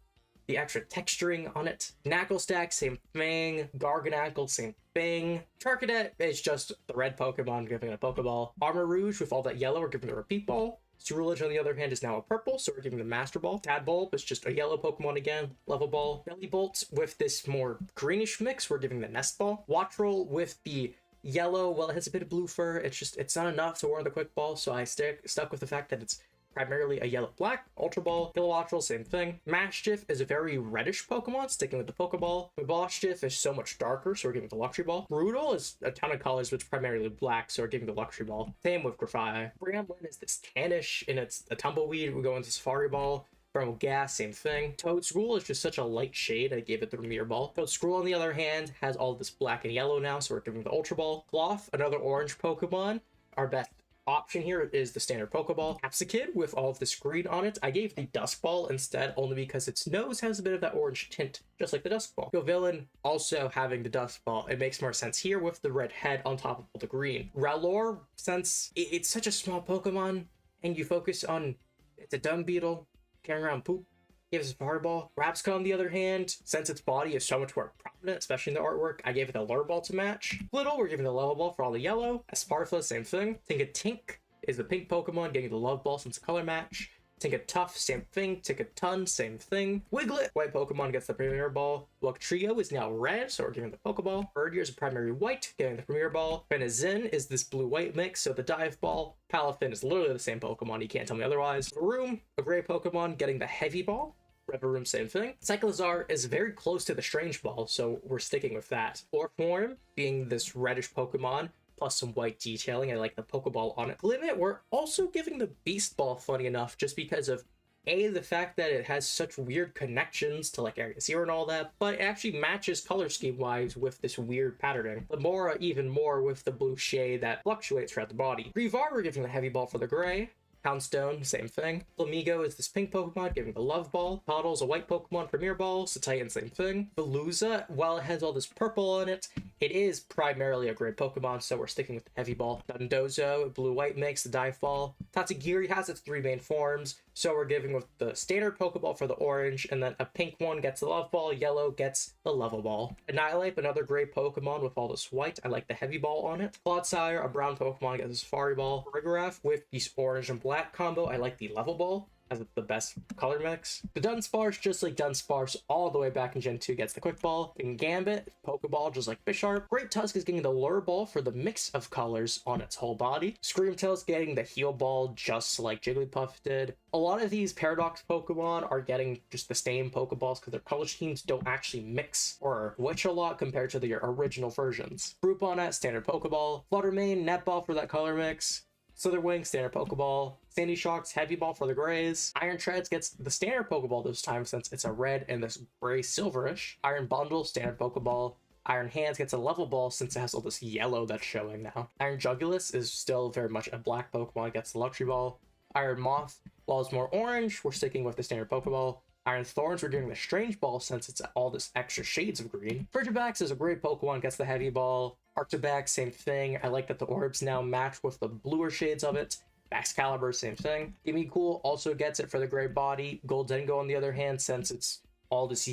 the extra texturing on it. Knucklestack, same thing. Garganacl, same thing. Charcadet is just the red Pokemon giving it a Pokeball. Armor Rouge with all that yellow, we're giving it a Repeat Ball. Cerulege, on the other hand, is now a purple, so we're giving the Master Ball. Tadbulb is just a yellow Pokemon again, Level Ball. Bellybolt with this more greenish mix, we're giving the Nest Ball. Wattrel with the yellow, well, it has a bit of blue fur, it's not enough to warrant the Quick Ball, so I stuck with the fact that it's primarily a yellow-black. Ultra Ball. Kilowattrel, same thing. Mashtiff is a very reddish Pokemon, sticking with the Pokeball. Mabosstiff is so much darker, so we're giving the Luxury Ball. Brutal is a ton of colors, but it's primarily black, so we're giving the Luxury Ball. Same with Grafai. Bramblin is this tannish, and it's a Tumbleweed. We go into Safari Ball. Bramble Gas, same thing. Toadscruel is just such a light shade, I gave it the Premier Ball. Toadscruel, on the other hand, has all this black and yellow now, so we're giving the Ultra Ball. Cloth, another orange Pokemon. Our best option here is the standard Pokeball. Capsakid with all of this green on it. I gave the Dusk Ball instead, only because its nose has a bit of that orange tint, just like the Dusk Ball. Gavillain also having the Dusk Ball. It makes more sense here with the red head on top of the green. Rellor, since it's such a small Pokemon, and you focus on it's a dung beetle carrying around poop, gives us a Fireball. Rapska, on the other hand, since its body is so much more prominent, especially in the artwork, I gave it the Lure Ball to match. Little, we're giving the Level Ball for all the yellow. Esparfla, same thing. Tinkatink is the pink Pokemon, getting the Love Ball since color match. Tinkatuff, same thing. Tinkatun, same thing. Wiglet, white Pokemon, gets the Premier Ball. Luxtrio is now red, so we're giving the Pokeball. Birdier is a primary white, getting the Premier Ball. Benazin is this blue-white mix, so the Dive Ball. Palafin is literally the same Pokemon, you can't tell me otherwise. Varoom, a gray Pokemon, getting the Heavy Ball. Reverum, same thing. Cyclizar is very close to the Strange Ball, so we're sticking with that. Orpform, being this reddish Pokemon, plus some white detailing. I like the Pokeball on it. Limit, we're also giving the Beast Ball, funny enough, just because of the fact that it has such weird connections to like Area Zero and all that, but it actually matches color scheme wise with this weird patterning. Lamora even more with the blue shade that fluctuates throughout the body. Grevar, we're giving the Heavy Ball for the gray. Poundstone, same thing. Flamigo is this pink Pokemon, giving the Love Ball. Toddle's a white Pokemon, Premier Ball. Titan, same thing. Veluza, while it has all this purple on it, it is primarily a gray Pokemon, so we're sticking with the Heavy Ball. Dundozo, blue-white mix, the Dive Ball. Tatsugiri has its 3 main forms, so we're giving with the standard Pokeball for the orange, and then a pink one gets the Love Ball, yellow gets the Level Ball. Annihilate, another gray Pokemon with all this white. I like the Heavy Ball on it. Clodsire, a brown Pokemon, gets the Safari Ball. Rigoraph with these orange and black combo. I like the Level Ball. as the best color mix. The Dunsparce, just like Dunsparce all the way back in Gen 2, gets the Quick Ball. And Gambit, Pokeball, just like Bisharp. Great Tusk is getting the Lure Ball for the mix of colors on its whole body. Screamtail's getting the Heal Ball, just like Jigglypuff did. A lot of these Paradox Pokemon are getting just the same Pokeballs because their color schemes don't actually mix or switch a lot compared to their original versions. Groupon, standard Pokeball. Fluttermane, Netball for that color mix. Slitherwing, standard Pokeball. Sandy Shock's Heavy Ball for the grays. Iron Treads gets the standard Pokeball this time since it's a red and this gray silverish. Iron Bundle, standard Pokeball. Iron Hands gets a level ball since it has all this yellow that's showing now. Iron Jugulus is still very much a black Pokemon, gets the Luxury Ball. Iron Moth, while it's more orange, we're sticking with the standard Pokeball. Iron Thorns, we're doing the Strange Ball since it's all this extra shades of green. Frigibax is a great Pokemon, gets the Heavy Ball. Arctibax, same thing. I like that the orbs now match with the bluer shades of it. Excalibur, same thing. Gimmighoul also gets it for the gray body. Goldengo, on the other hand, since it's all this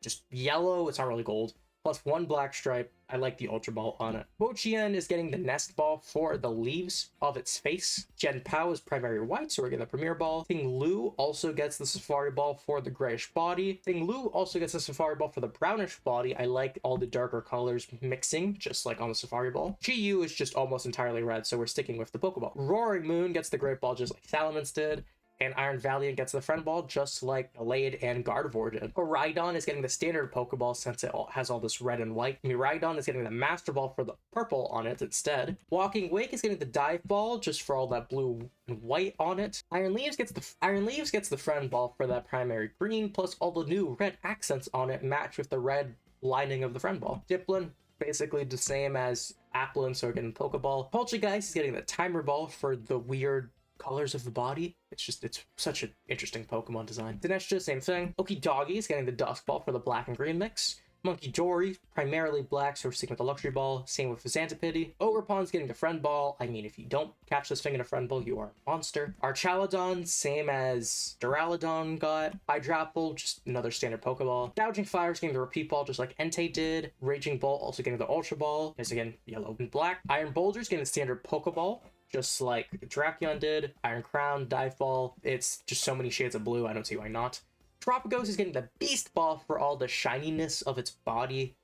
just yellow, it's not really gold. Plus 1 black stripe. I like the Ultra Ball on it. Pochien is getting the Nest Ball for the leaves of its face. Gen Pao is primary white, so we're getting the Premier Ball. Ting Lu also gets the Safari Ball for the grayish body. Ting Lu also gets the Safari Ball for the brownish body. I like all the darker colors mixing, just like on the Safari Ball. Chi-Yu is just almost entirely red, so we're sticking with the Pokeball. Roaring Moon gets the Great Ball just like Salamence did. And Iron Valiant gets the Friend Ball just like Gallade and Gardevoir did. Rhydon is getting the standard Pokeball since it has all this red and white. Miraidon is getting the Master Ball for the purple on it instead. Walking Wake is getting the Dive Ball just for all that blue and white on it. Iron Leaves gets the Friend Ball for that primary green, plus all the new red accents on it match with the red lining of the Friend Ball. Dipplin, basically the same as Applin, so we're getting Pokeball. Poltergeist is getting the Timer Ball for the weird colors of the body. It's such an interesting Pokemon design. Dinestra, same thing. Okidoggy is getting the Dusk Ball for the black and green mix. Monkey Dory, primarily black, so we're sticking with the Luxury Ball. Same with Xantipede. Ogerpon's getting the Friend Ball. I mean, if you don't catch this thing in a Friend Ball, you are a monster. Archaludon, same as Duraludon got. Hydrapple, just another standard Pokeball. Gouging Fire is getting the Repeat Ball, just like Entei did. Raging Bolt also getting the Ultra Ball. Is again yellow and black. Iron Boulder is getting the standard Pokeball, just like Dracion did. Iron Crown, Dive Ball. It's just so many shades of blue, I don't see why not. Tropicos is getting the Beast Ball for all the shininess of its body.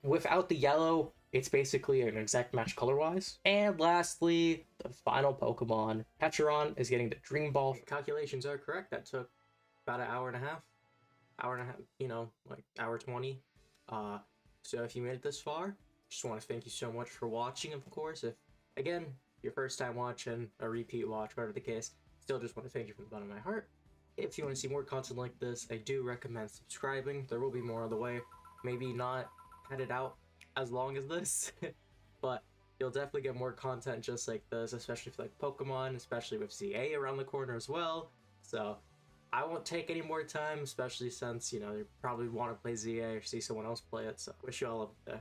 Without the yellow, it's basically an exact match color-wise. And lastly, the final Pokemon, Petcheron, is getting the Dream Ball. Calculations are correct. That took about an hour and a half. Like hour 20. So if you made it this far, just want to thank you so much for watching, of course. If, again, your first time watching, a repeat watch, whatever the case, still just want to thank you from the bottom of my heart. If you want to see more content like this, I do recommend subscribing. There will be more on the way. Maybe not headed out as long as this, but you'll definitely get more content just like this, especially for like Pokemon, especially with ZA around the corner as well. So I won't take any more time, especially since, you probably want to play ZA or see someone else play it. So wish you all a good day.